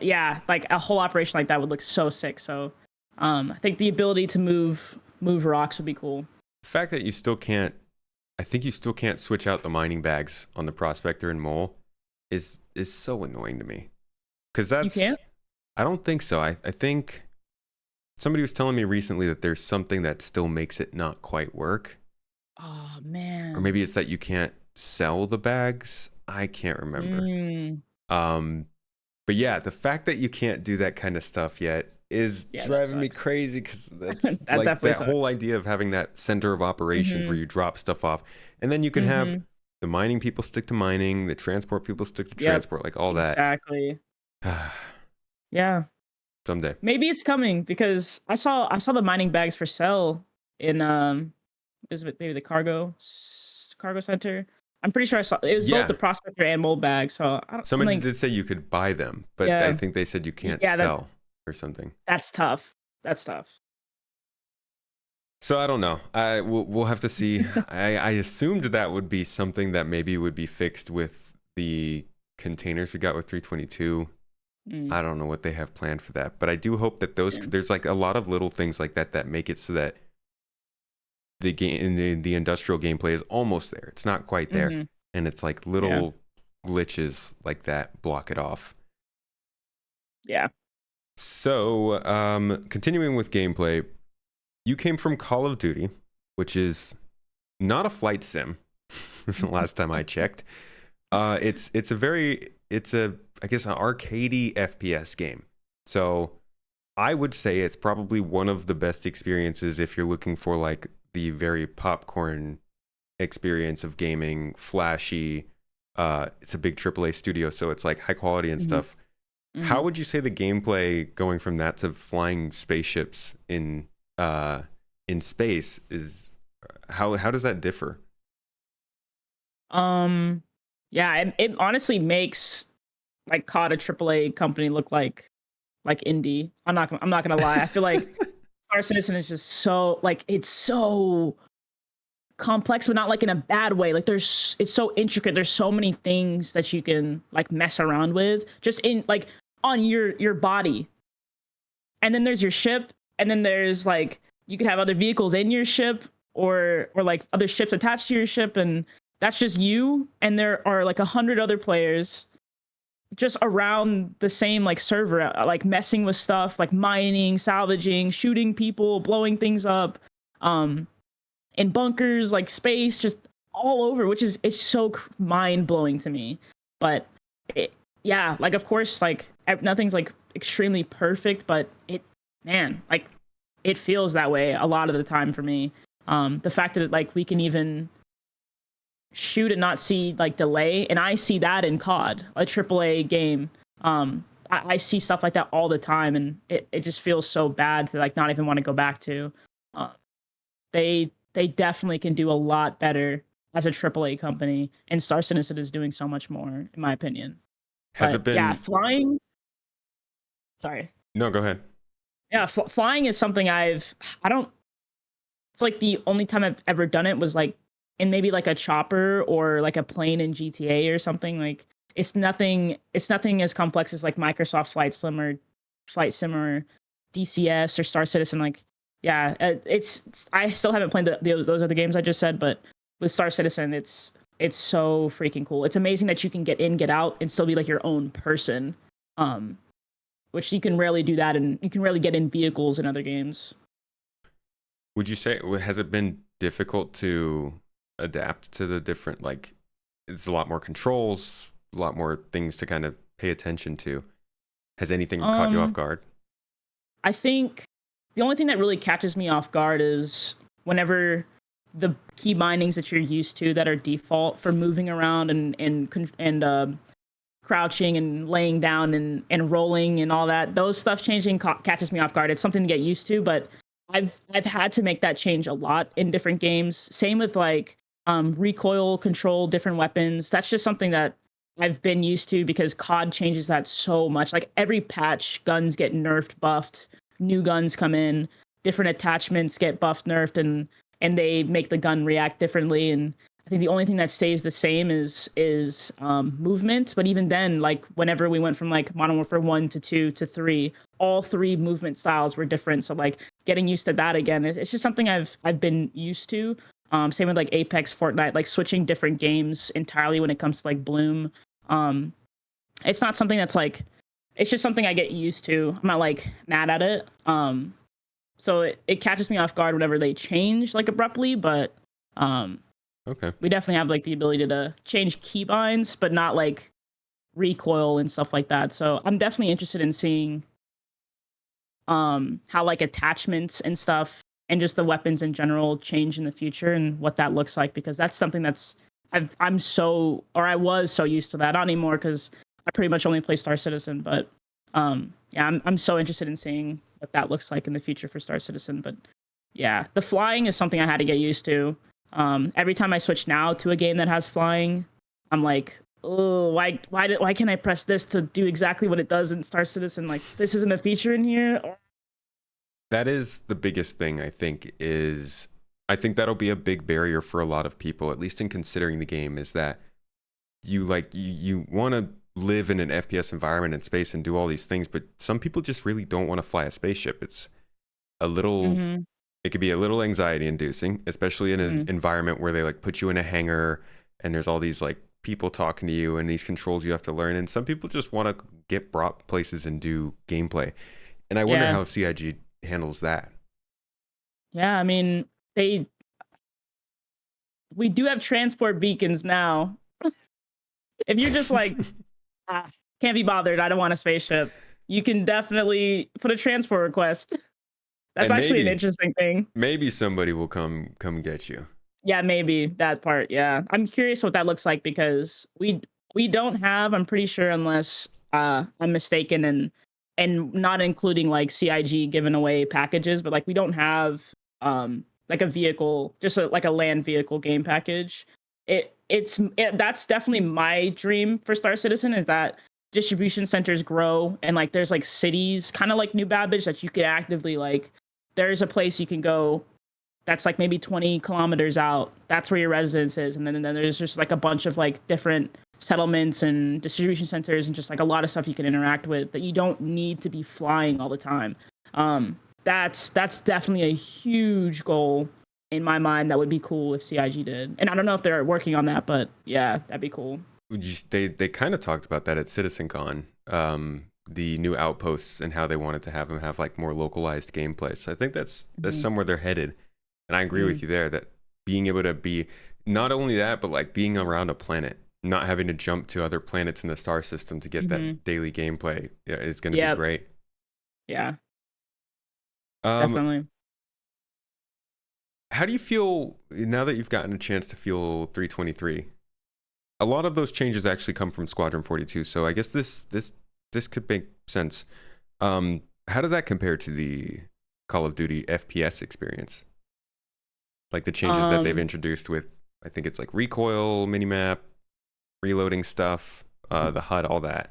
Yeah, like a whole operation like that would look so sick. So I think the ability to move rocks would be cool. The fact that you still can't, I think you still can't switch out the mining bags on the prospector and mole is so annoying to me. Because that's, You can't? I don't think so. I think somebody was telling me recently that there's something that still makes it not quite work. Oh man. Or maybe it's that you can't sell the bags. I can't remember. But yeah, the fact that you can't do that kind of stuff yet is driving me crazy, because that's That like definitely that whole sucks. idea of having that center of operations where you drop stuff off, and then you can have the mining people stick to mining, the transport people stick to transport, like all that. Exactly. Yeah. Someday. Maybe it's coming, because I saw the mining bags for sale in is it maybe the cargo center. I'm pretty sure I saw it was both Yeah. the prospector and mold bag. So I don't Somebody think, did say you could buy them, but I yeah, think they said you can't yeah, sell or something. that's tough. That's tough. So I don't know. We'll have to see. I assumed that would be something that maybe would be fixed with the containers we got with 322. I don't know what they have planned for that, but I do hope that there's like a lot of little things like that that make it so that the game, the industrial gameplay is almost there. It's not quite there, and it's like little glitches like that block it off. Yeah. So, continuing with gameplay, you came from Call of Duty, which is not a flight sim. Last time I checked, it's a I guess an arcadey FPS game. So I would say it's probably one of the best experiences if you're looking for like the very popcorn experience of gaming, flashy. It's a big AAA studio, so it's like high quality and stuff. How would you say the gameplay going from that to flying spaceships in space is? How does that differ? Yeah, it honestly makes like COD a AAA company look like indie. I'm not gonna lie. I feel like Star Citizen is just so like, it's so complex, but not like in a bad way. Like it's so intricate. There's so many things that you can like mess around with just in like on your body. And then there's your ship, and then there's like you could have other vehicles in your ship, or like other ships attached to your ship, and that's just you. And there are like 100 other players just around the same like server, like messing with stuff, like mining, salvaging, shooting people, blowing things up, in bunkers, like space, just all over, which is it's so mind blowing to me. But yeah, like of course, like nothing's like extremely perfect, but man, like it feels that way a lot of the time for me. The fact that like we can even shoot and not see like delay, and I see that in COD, a AAA game. I see stuff like that all the time, and it just feels so bad to like not even want to go back to. They definitely can do a lot better as a AAA company, and Star Citizen is doing so much more, in my opinion. Has But it been? yeah, flying. Sorry. No, go ahead. Yeah, flying is something I don't feel like the only time I've ever done it was like in maybe like a chopper or like a plane in GTA or something. Like it's nothing as complex as like Microsoft Flight Sim or DCS or Star Citizen. Like yeah, it's I still haven't played those other games I just said, but with Star Citizen it's so freaking cool. It's amazing that you can get in, get out, and still be like your own person. Which you can rarely do that, and you can rarely get in vehicles in other games. Would you say, has it been difficult to adapt to the different, like, it's a lot more controls, a lot more things to kind of pay attention to? Has anything caught you off guard? I think the only thing that really catches me off guard is whenever the key bindings that you're used to that are default for moving around and crouching and laying down and rolling and all that. Those stuff changing catches me off guard. It's something to get used to, but I've had to make that change a lot in different games. Same with like recoil control, different weapons. That's just something that I've been used to because COD changes that so much. Like every patch, guns get nerfed, buffed, new guns come in, different attachments get buffed, nerfed, and they make the gun react differently. And I think the only thing that stays the same is movement. But even then, like whenever we went from like Modern Warfare 1 to 2 to 3, all three movement styles were different. So like getting used to that again, it's just something I've been used to. Same with like Apex, Fortnite, like switching different games entirely when it comes to like Bloom. It's not something that's like, it's just something I get used to. I'm not like mad at it. So it catches me off guard whenever they change like abruptly, but Okay. we definitely have like the ability to change keybinds, but not like recoil and stuff like that. So I'm definitely interested in seeing how like attachments and stuff and just the weapons in general change in the future and what that looks like, because that's something that's I was so used to that. Not anymore because I pretty much only play Star Citizen, but yeah, I'm so interested in seeing what that looks like in the future for Star Citizen. But yeah, the flying is something I had to get used to. Every time I switch now to a game that has flying, I'm like, oh, why can't I press this to do exactly what it does in Star Citizen? Like, this isn't a feature in here. That is the biggest thing, I think that'll be a big barrier for a lot of people, at least in considering the game, is that you want to live in an FPS environment in space and do all these things, but some people just really don't want to fly a spaceship. It's a little it could be a little anxiety inducing, especially in an environment where they like put you in a hangar and there's all these like people talking to you and these controls you have to learn, and some people just want to get brought places and do gameplay. And I wonder how CIG handles that. Yeah, I mean, we do have transport beacons now. If you're just like, can't be bothered, I don't want a spaceship, you can definitely put a transport request. That's And actually an interesting thing. Maybe somebody will come get you. Yeah, maybe that part. Yeah, I'm curious what that looks like because we don't have. I'm pretty sure, unless I'm mistaken, and not including like CIG giving away packages, but like we don't have like a vehicle, just like a land vehicle game package. That's definitely my dream for Star Citizen, is that distribution centers grow and like there's like cities, kind of like New Babbage, that you could actively like. There's a place you can go that's like maybe 20 kilometers out. That's where your residence is, and then there's just like a bunch of like different settlements and distribution centers and just like a lot of stuff you can interact with that you don't need to be flying all the time. That's definitely a huge goal in my mind. That would be cool if CIG did, and I don't know if they're working on that, but yeah, that'd be cool. They kind of talked about that at CitizenCon, the new outposts and how they wanted to have them have like more localized gameplay. So I think that's somewhere they're headed, and I agree with you there, that being able to be not only that, but like being around a planet, not having to jump to other planets in the star system to get that daily gameplay, is going to be great. Yeah. Definitely. How do you feel now that you've gotten a chance to feel 323? A lot of those changes actually come from Squadron 42, so I guess this could make sense. How does that compare to the Call of Duty FPS experience? Like the changes that they've introduced with, I think it's like recoil, minimap, reloading stuff, the HUD, all that.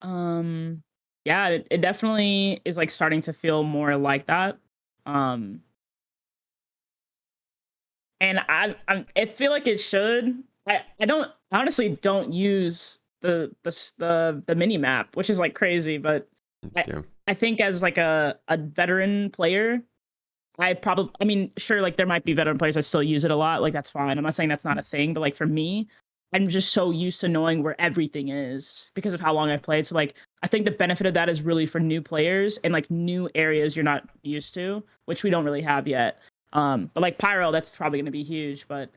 Yeah, it definitely is like starting to feel more like that. And I feel like it should. I honestly don't use the mini map, which is like crazy, but I think as like a veteran player, I mean, sure, like there might be veteran players that still use it a lot, like that's fine. I'm not saying that's not a thing, but like for me, I'm just so used to knowing where everything is because of how long I've played. So like I think the benefit of that is really for new players and like new areas you're not used to, which we don't really have yet. But like Pyro, that's probably going to be huge. But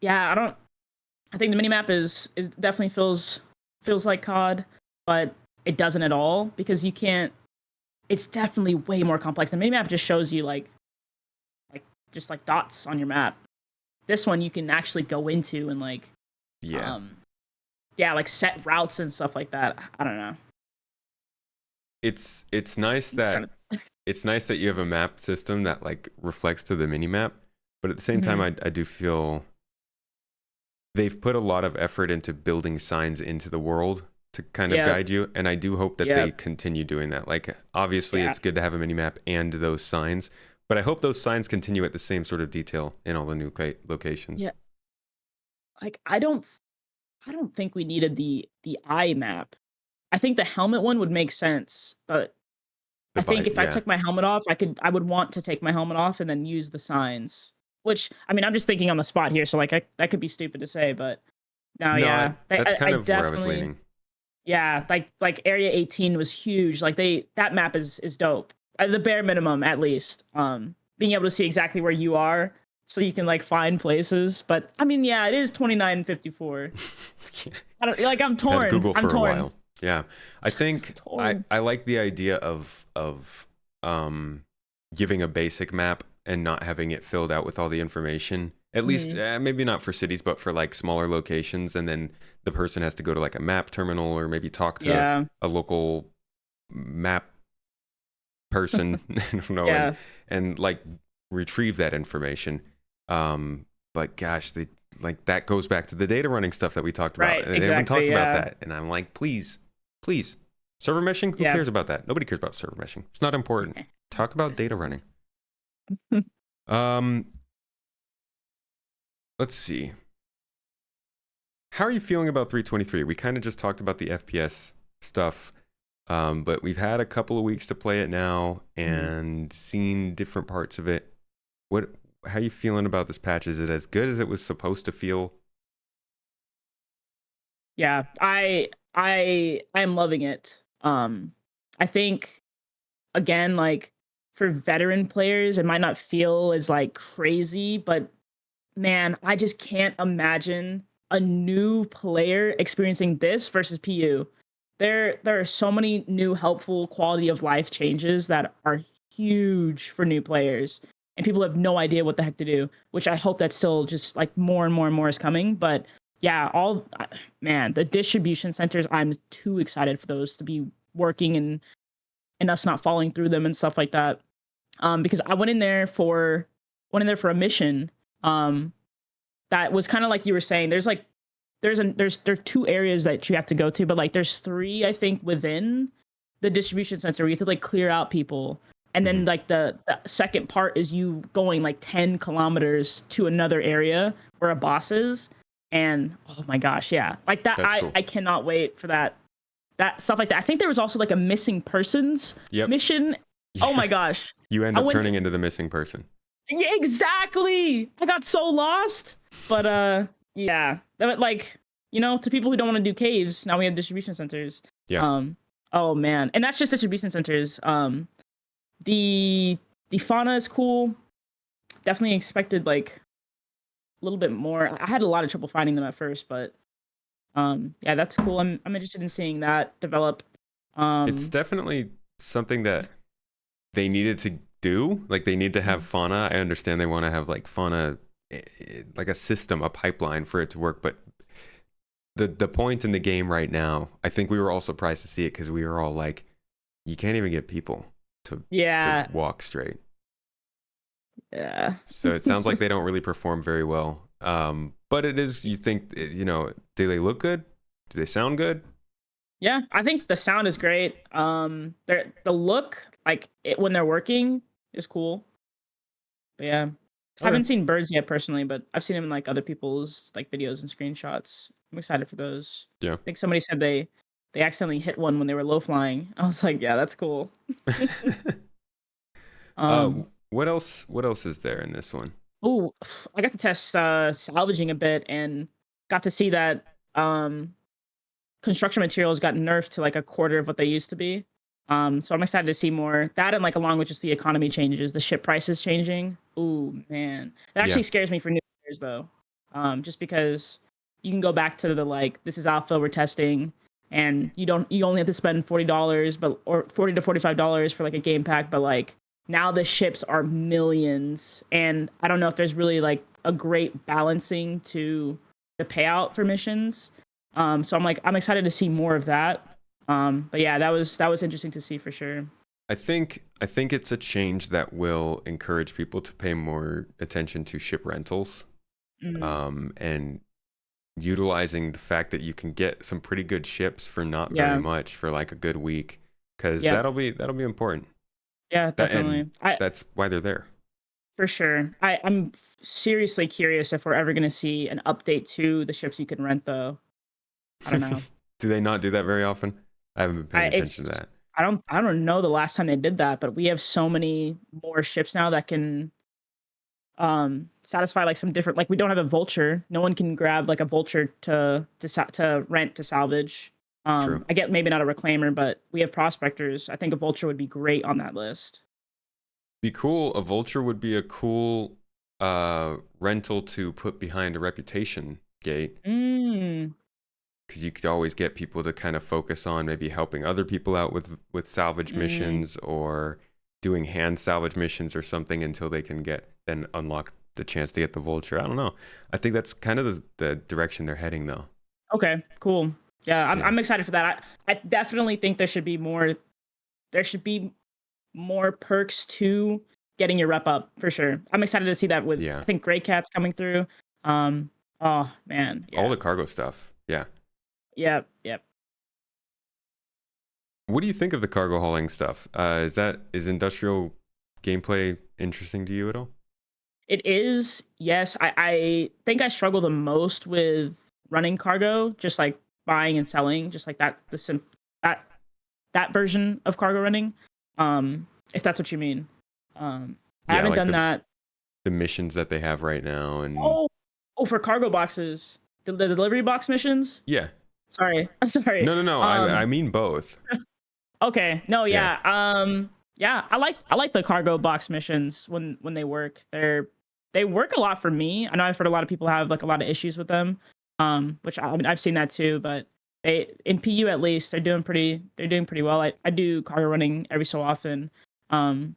yeah, I think the minimap is definitely feels like COD, but it doesn't at all, because you can't. It's definitely way more complex. The minimap just shows you like just like dots on your map. This one you can actually go into and like yeah, like set routes and stuff like that. I don't know. It's nice that you have a map system that like reflects to the mini map, but at the same time, I do feel they've put a lot of effort into building signs into the world to kind of guide you, and I do hope that they continue doing that. Like, obviously, it's good to have a mini map and those signs, but I hope those signs continue at the same sort of detail in all the new locations. Yeah, like I don't think we needed the eye map. I think the helmet one would make sense, but The I think if I yeah. took my helmet off, I would want to take my helmet off and then use the signs. Which, I mean, I'm just thinking on the spot here, so like that could be stupid to say, but no, yeah, that's kind I of where I was definitely, leaning. yeah, like Area 18 was huge. Like that map is dope. The bare minimum, at least. Being able to see exactly where you are, so you can like find places. But I mean, yeah, it is 2954. I don't like. I'm torn. Had Google I'm for a torn. while. Yeah, I think I like the idea of giving a basic map and not having it filled out with all the information. At least maybe not for cities, but for like smaller locations, and then the person has to go to like a map terminal or maybe talk to a local map person. I don't know, and like retrieve that information. But gosh, they like that goes back to the data running stuff that we talked about, and they haven't talked about that. And I'm like, please, server meshing. Who cares about that? Nobody cares about server meshing. It's not important. Talk about data running. Let's see. How are you feeling about 323? We kind of just talked about the FPS stuff, but we've had a couple of weeks to play it now and seen different parts of it. How are you feeling about this patch? Is it as good as it was supposed to feel? Yeah, I am loving it. I think again, like for veteran players, it might not feel as like crazy, but man, I just can't imagine a new player experiencing this versus PU. There are so many new helpful quality of life changes that are huge for new players, and people have no idea what the heck to do, which I hope that's still just like more and more and more is coming. But yeah, man, the distribution centers, I'm too excited for those to be working and us not falling through them and stuff like that. Because I went in there for a mission. That was kind of like you were saying. There are two areas that you have to go to, but like there's three, I think, within the distribution center. We have to like clear out people, and then like the second part is you going like 10 kilometers to another area where a boss is. And oh my gosh, yeah, like that. Cool. I cannot wait for that stuff like that. I think there was also like a missing persons mission. Oh my gosh, you end up turning into the missing person. Yeah, exactly. I got so lost. But yeah, like, you know, to people who don't want to do caves, now we have distribution centers. Yeah. Oh man, and that's just distribution centers. The fauna is cool. Definitely expected like a little bit more. I had a lot of trouble finding them at first, but yeah, that's cool. I'm interested in seeing that develop. It's definitely something that they needed to do. Like they need to have fauna. I understand they want to have like fauna, like a system, a pipeline for it to work. But the point in the game right now, I think we were all surprised to see it because we were all like, you can't even get people to walk straight. Yeah. So it sounds like they don't really perform very well. But it is, you think, you know, do they look good? Do they sound good? Yeah, I think the sound is great. The look, like when they're working, is cool. But yeah, haven't seen birds yet personally, but I've seen them in like other people's like videos and screenshots. I'm excited for those. Yeah, I think somebody said they accidentally hit one when they were low flying. I was like, yeah, that's cool. What else is there in this one? Oh, I got to test salvaging a bit and got to see that construction materials got nerfed to like a quarter of what they used to be. So I'm excited to see more that, and like along with just the economy changes, the ship prices changing. Ooh, man, that actually scares me for new players though. Just because you can go back to the like, this is alpha, we're testing, and you only have to spend $40, or $40 to $45 for like a game pack, but like now the ships are millions, and I don't know if there's really like a great balancing to the payout for missions. So I'm excited to see more of that. But yeah, that was interesting to see for sure. I think it's a change that will encourage people to pay more attention to ship rentals, Mm, and utilizing the fact that you can get some pretty good ships for not very yeah. much for like a good week, because Yep. that'll be important. Yeah, And definitely. that's why they're there. For sure. I'm seriously curious if we're ever going to see an update to the ships you can rent, though. I don't know. Do they not do that very often? I haven't been paying attention to that. I don't know the last time they did that, but we have so many more ships now that can satisfy like some different, like we don't have a vulture. No one can grab like a vulture to rent to salvage. True. I get maybe not a reclaimer, but we have prospectors. I think a vulture would be great on that list. Be cool. A vulture would be a cool rental to put behind a reputation gate, Mm, because you could always get people to kind of focus on maybe helping other people out with salvage mm. missions, or doing hand salvage missions or something, until they can get then unlock the chance to get the vulture. I don't know. I think that's kind of the direction they're heading, though. Okay, cool. Yeah, Yeah. I'm excited for that. I definitely think there should be more. There should be more perks to getting your rep up for sure. I'm excited to see that with Yeah. I think Gray Cat's coming through. Um, oh man, All yeah, the cargo stuff. Yeah. yep, yep. What do you think of the cargo hauling stuff? Is industrial gameplay interesting to you at all? It is. Yes, I think I struggle the most with running cargo, just like buying and selling, just like that that that version of cargo running. If that's what you mean. I Yeah, haven't like done that. the missions that they have right now, and Oh, oh, for cargo boxes, the delivery box missions. yeah. Sorry, I'm sorry. No. I mean both. Okay, no, Yeah. yeah, yeah. I like the cargo box missions when they work. They work a lot for me. I know I've heard a lot of people have like a lot of issues with them, which I mean, I've seen that too. But they in PU at least they're doing pretty well. I do cargo running every so often, um,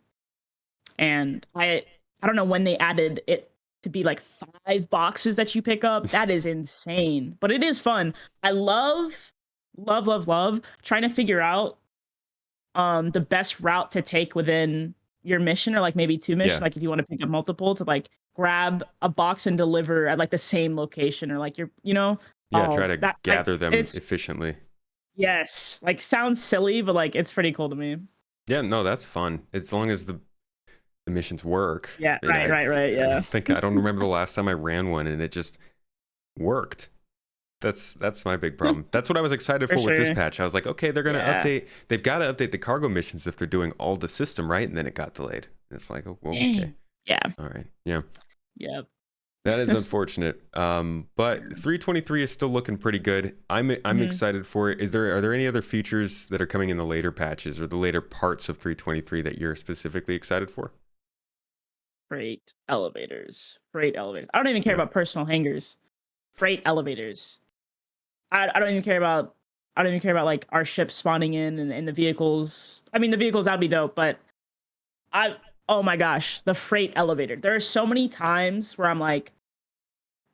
and I don't know when they added it to be like 5 boxes that you pick up. That is insane, but it is fun. I love trying to figure out the best route to take within your mission, or like maybe two missions, Yeah. like if you want to pick up multiple, to like grab a box and deliver at like the same location, or like you're Yeah, try oh to that like gather them it's efficiently. yes, like sounds silly, but like it's pretty cool to me. Yeah, no, that's fun. As long as the missions work. Yeah, And right, yeah. I don't remember the last time I ran one and it just worked. That's my big problem. That's what I was excited For for with this sure. patch. I was like, okay, they're gonna Yeah. update. They've got to update the cargo missions if they're doing all the system right, and then it got delayed. And it's like, oh, well, okay, Dang. Yeah. all right, yeah, Yep. that is unfortunate. But 323 is still looking pretty good. I'm Mhm. excited for it. Are there any other features that are coming in the later patches or the later parts of 323 that you're specifically excited for? Freight elevators. Freight elevators. I don't even care Yeah, about personal hangars. Freight elevators. I don't even care about like our ships spawning in and the vehicles. I mean the vehicles that'd be dope, but I oh my gosh, the freight elevator. There are so many times where I'm like,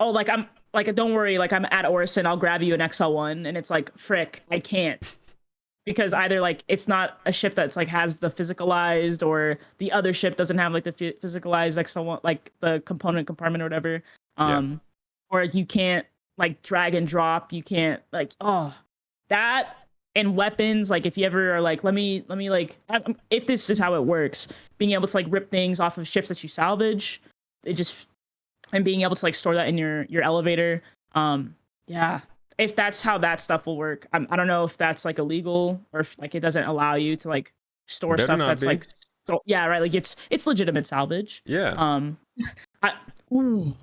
oh like I'm like don't worry, like I'm at Orison, I'll grab you an XL1, and it's like frick, I can't. Because either like it's not a ship that's like has the physicalized, or the other ship doesn't have like the physicalized XL1, like the component compartment or whatever. yeah. Um or you can't like drag and drop, you can't like that. And weapons, like if you ever are like let me like if this is how it works, being able to like rip things off of ships that you salvage, it just and being able to like store that in your elevator. Yeah, if that's how that stuff will work. I don't know if that's like illegal, or if like it doesn't allow you to like store Better stuff not that's be. like yeah, right, like it's legitimate salvage. Yeah. um I ooh,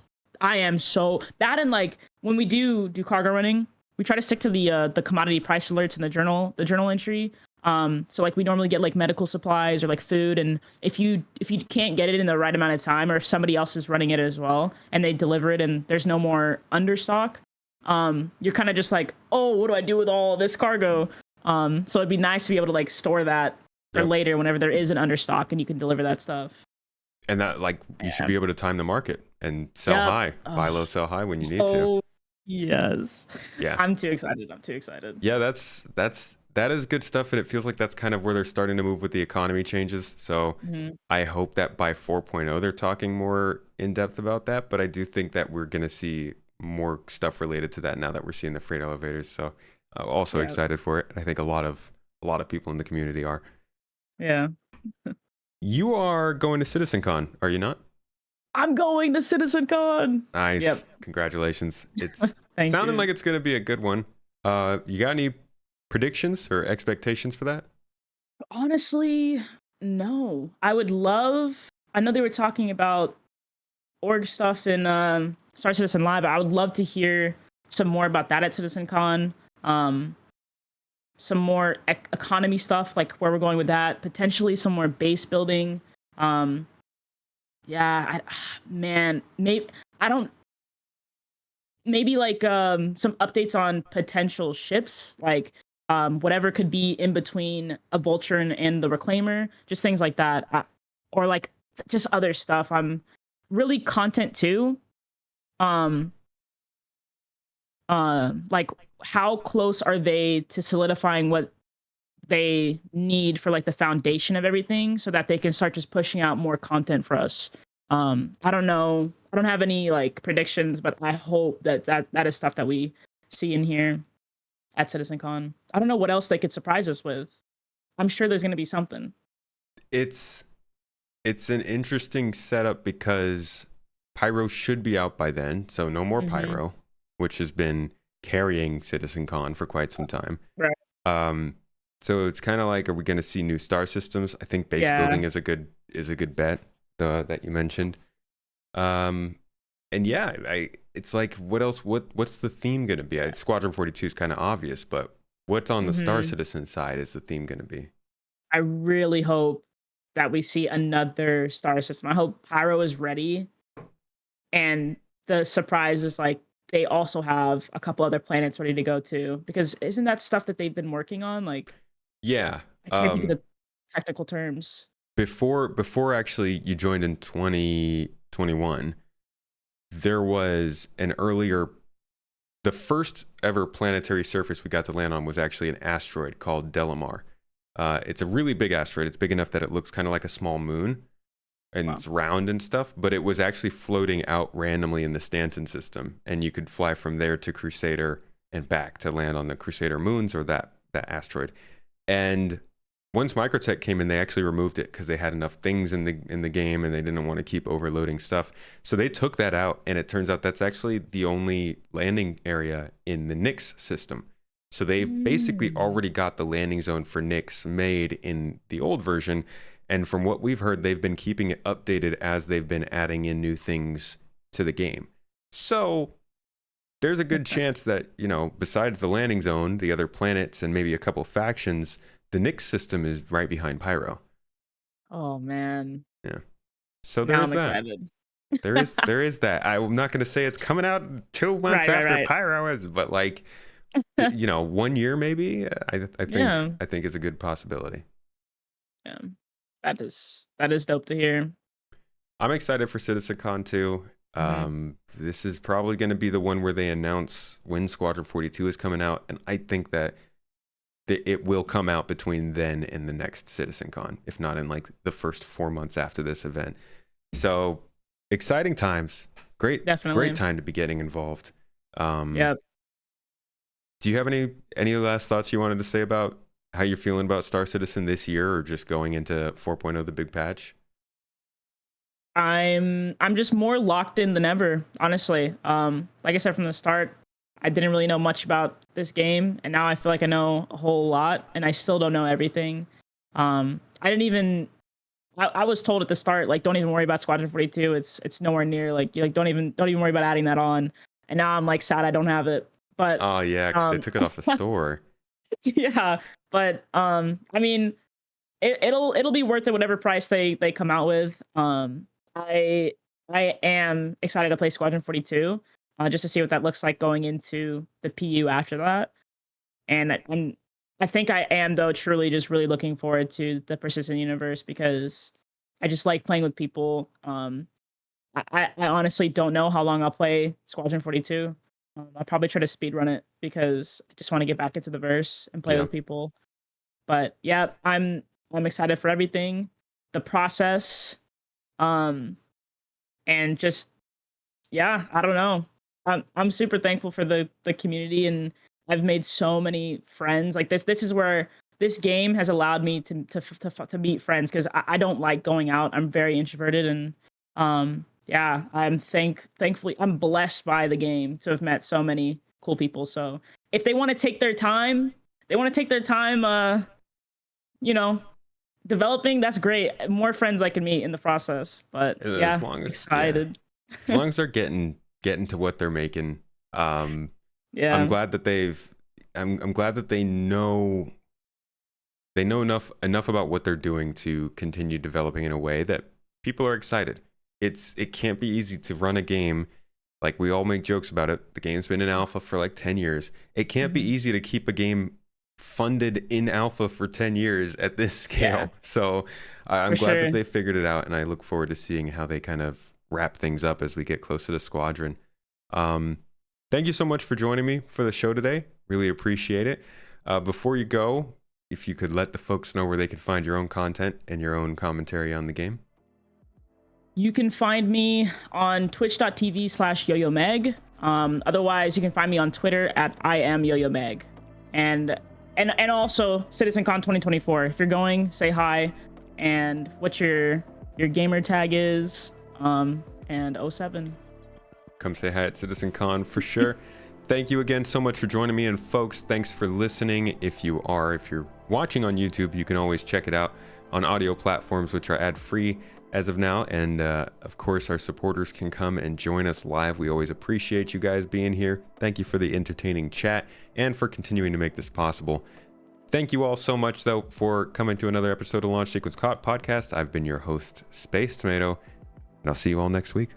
I am so that. And like when we do cargo running, we try to stick to the commodity price alerts in the journal entry. So like we normally get like medical supplies or like food, and if you can't get it in the right amount of time, or if somebody else is running it as well and they deliver it and there's no more understock, you're kind of just like, oh, what do I do with all this cargo? So it'd be nice to be able to like store that for Yep. later whenever there is an understock and you can deliver that stuff. And that, like, you should Yeah. be able to time the market and sell Yep. high, buy low, sell high when you need to. So Yes. Yeah. I'm too excited. I'm too excited. Yeah, that is good stuff, and it feels like that's kind of where they're starting to move with the economy changes. So Mhm. I hope that by 4.0 they're talking more in depth about that. But I do think that we're gonna see more stuff related to that now that we're seeing the freight elevators. So also Yeah. excited for it. I think a lot of people in the community are. Yeah. You are going to CitizenCon, are you not? I'm going to CitizenCon. Nice, Yep. congratulations. It's Thank sounding you. like it's gonna be a good one. You got any predictions or expectations for that? Honestly, no. I would love. I know they were talking about org stuff in Star Citizen Live. I would love to hear some more about that at CitizenCon. Um, some more economy stuff, like where we're going with that. Potentially some more base building. Um, yeah, man, maybe I don't. Maybe like some updates on potential ships, like whatever could be in between a vulture and the reclaimer, just things like that, or like just other stuff. I'm really content too. Um, like how close are they to solidifying what they need for like the foundation of everything so that they can start just pushing out more content for us. I don't know. I don't have any like predictions, but I hope that is stuff that we see in here at CitizenCon. I don't know what else they could surprise us with. I'm sure there's going to be something. It's it's an interesting setup because Pyro should be out by then, so no more Hmm. Pyro, which has been carrying CitizenCon for quite some time. Right. Um, so it's kind of like, are we going to see new star systems? I think base Yeah. building is a good bet that you mentioned. Um, and yeah, it's like what else? What's the theme going to be? Squadron 42 is kind of obvious, but what's on the Star Hmm. Citizen side is the theme going to be? I really hope that we see another star system. I hope Pyro is ready. And the surprise is like they also have a couple other planets ready to go to because isn't that stuff that they've been working on? Like Yeah. I can't think of Um, the technical terms. before actually you joined in 2021, there was an earlier the first ever planetary surface we got to land on was actually an asteroid called Delamar. It's a really big asteroid. It's big enough that it looks kind of like a small moon and Wow. it's round and stuff, but it was actually floating out randomly in the Stanton system, and you could fly from there to Crusader and back to land on the Crusader moons or that asteroid. And once Microtech came in, they actually removed it because they had enough things in the game and they didn't want to keep overloading stuff. So they took that out, and it turns out that's actually the only landing area in the Nix system. So they've basically Mm. already got the landing zone for Nix made in the old version. And from what we've heard, they've been keeping it updated as they've been adding in new things to the game. So there's a good chance that, besides the landing zone, the other planets, and maybe a couple factions, the Nix system is right behind Pyro. Oh man. Yeah. So there Now is I'm that. excited. There is that. I'm not going to say it's coming out 2 months Right, after right, Pyro is, but like, right. 1 year maybe. I think Yeah. I think is a good possibility. Yeah. That is dope to hear. I'm excited for CitizenCon too. Mhm. This is probably going to be the one where they announce when Squadron 42 is coming out, and I think that it will come out between then and the next CitizenCon, if not in like the first 4 months after this event. So exciting times. Great Definitely. time to be getting involved. Um, Yep. do you have any last thoughts you wanted to say about how you're feeling about Star Citizen this year, or just going into 4.0, the big patch? I'm just more locked in than ever, honestly. Like I said from the start, I didn't really know much about this game, and now I feel like I know a whole lot, and I still don't know everything. I didn't even. I was told at the start, like, don't even worry about Squadron 42. It's nowhere near like you like don't even worry about adding that on. And now I'm like sad I don't have it. But Oh yeah, because they um, took it off the store. yeah. But I mean, it'll be worth it whatever price they come out with. I I am excited to play Squadron 42, just to see what that looks like going into the PU after that. And I think I am though truly just really looking forward to the persistent universe because I just like playing with people. I honestly don't know how long I'll play Squadron 42. I'll probably try to speed run it because I just want to get back into the verse and play Yeah. with people. But yeah, I'm excited for everything, the process, um, and just yeah, I don't know. I'm super thankful for the community, and I've made so many friends. Like this is where this game has allowed me to meet friends because I don't like going out. I'm very introverted, and yeah, thankfully I'm blessed by the game to have met so many cool people. So if they want to take their time, you know, developing, that's great. More friends I can meet in the process. But As yeah, long as excited. as long as they're getting to what they're making. I'm Yeah, glad that I'm glad that they know enough about what they're doing to continue developing in a way that people are excited. It can't be easy to run a game. Like, we all make jokes about it. The game's been in alpha for like 10 years. It can't be easy to keep a game funded in alpha for 10 years at this scale. yeah, So I'm for glad that sure. they figured it out, and I look forward to seeing how they kind of wrap things up as we get closer to Squadron. Um, Thank you so much for joining me for the show today. Really appreciate it. Before you go, if you could let the folks know where they can find your own content and your own commentary on the game. You can find me on twitch.tv/YoyoMeg. Otherwise, you can find me on Twitter at I am YoyoMeg. And also CitizenCon 2024. If you're going, say hi, and what your gamer tag is, and '07. Come say hi at CitizenCon for sure. Thank you again so much for joining me, and folks, thanks for listening. If you're watching on YouTube, you can always check it out on audio platforms, which are ad-free as of now. And of course, our supporters can come and join us live. We always appreciate you guys being here. Thank you for the entertaining chat and for continuing to make this possible. Thank you all so much, though, for coming to another episode of Launch Sequence Podcast. I've been your host, Space Tomato, and I'll see you all next week.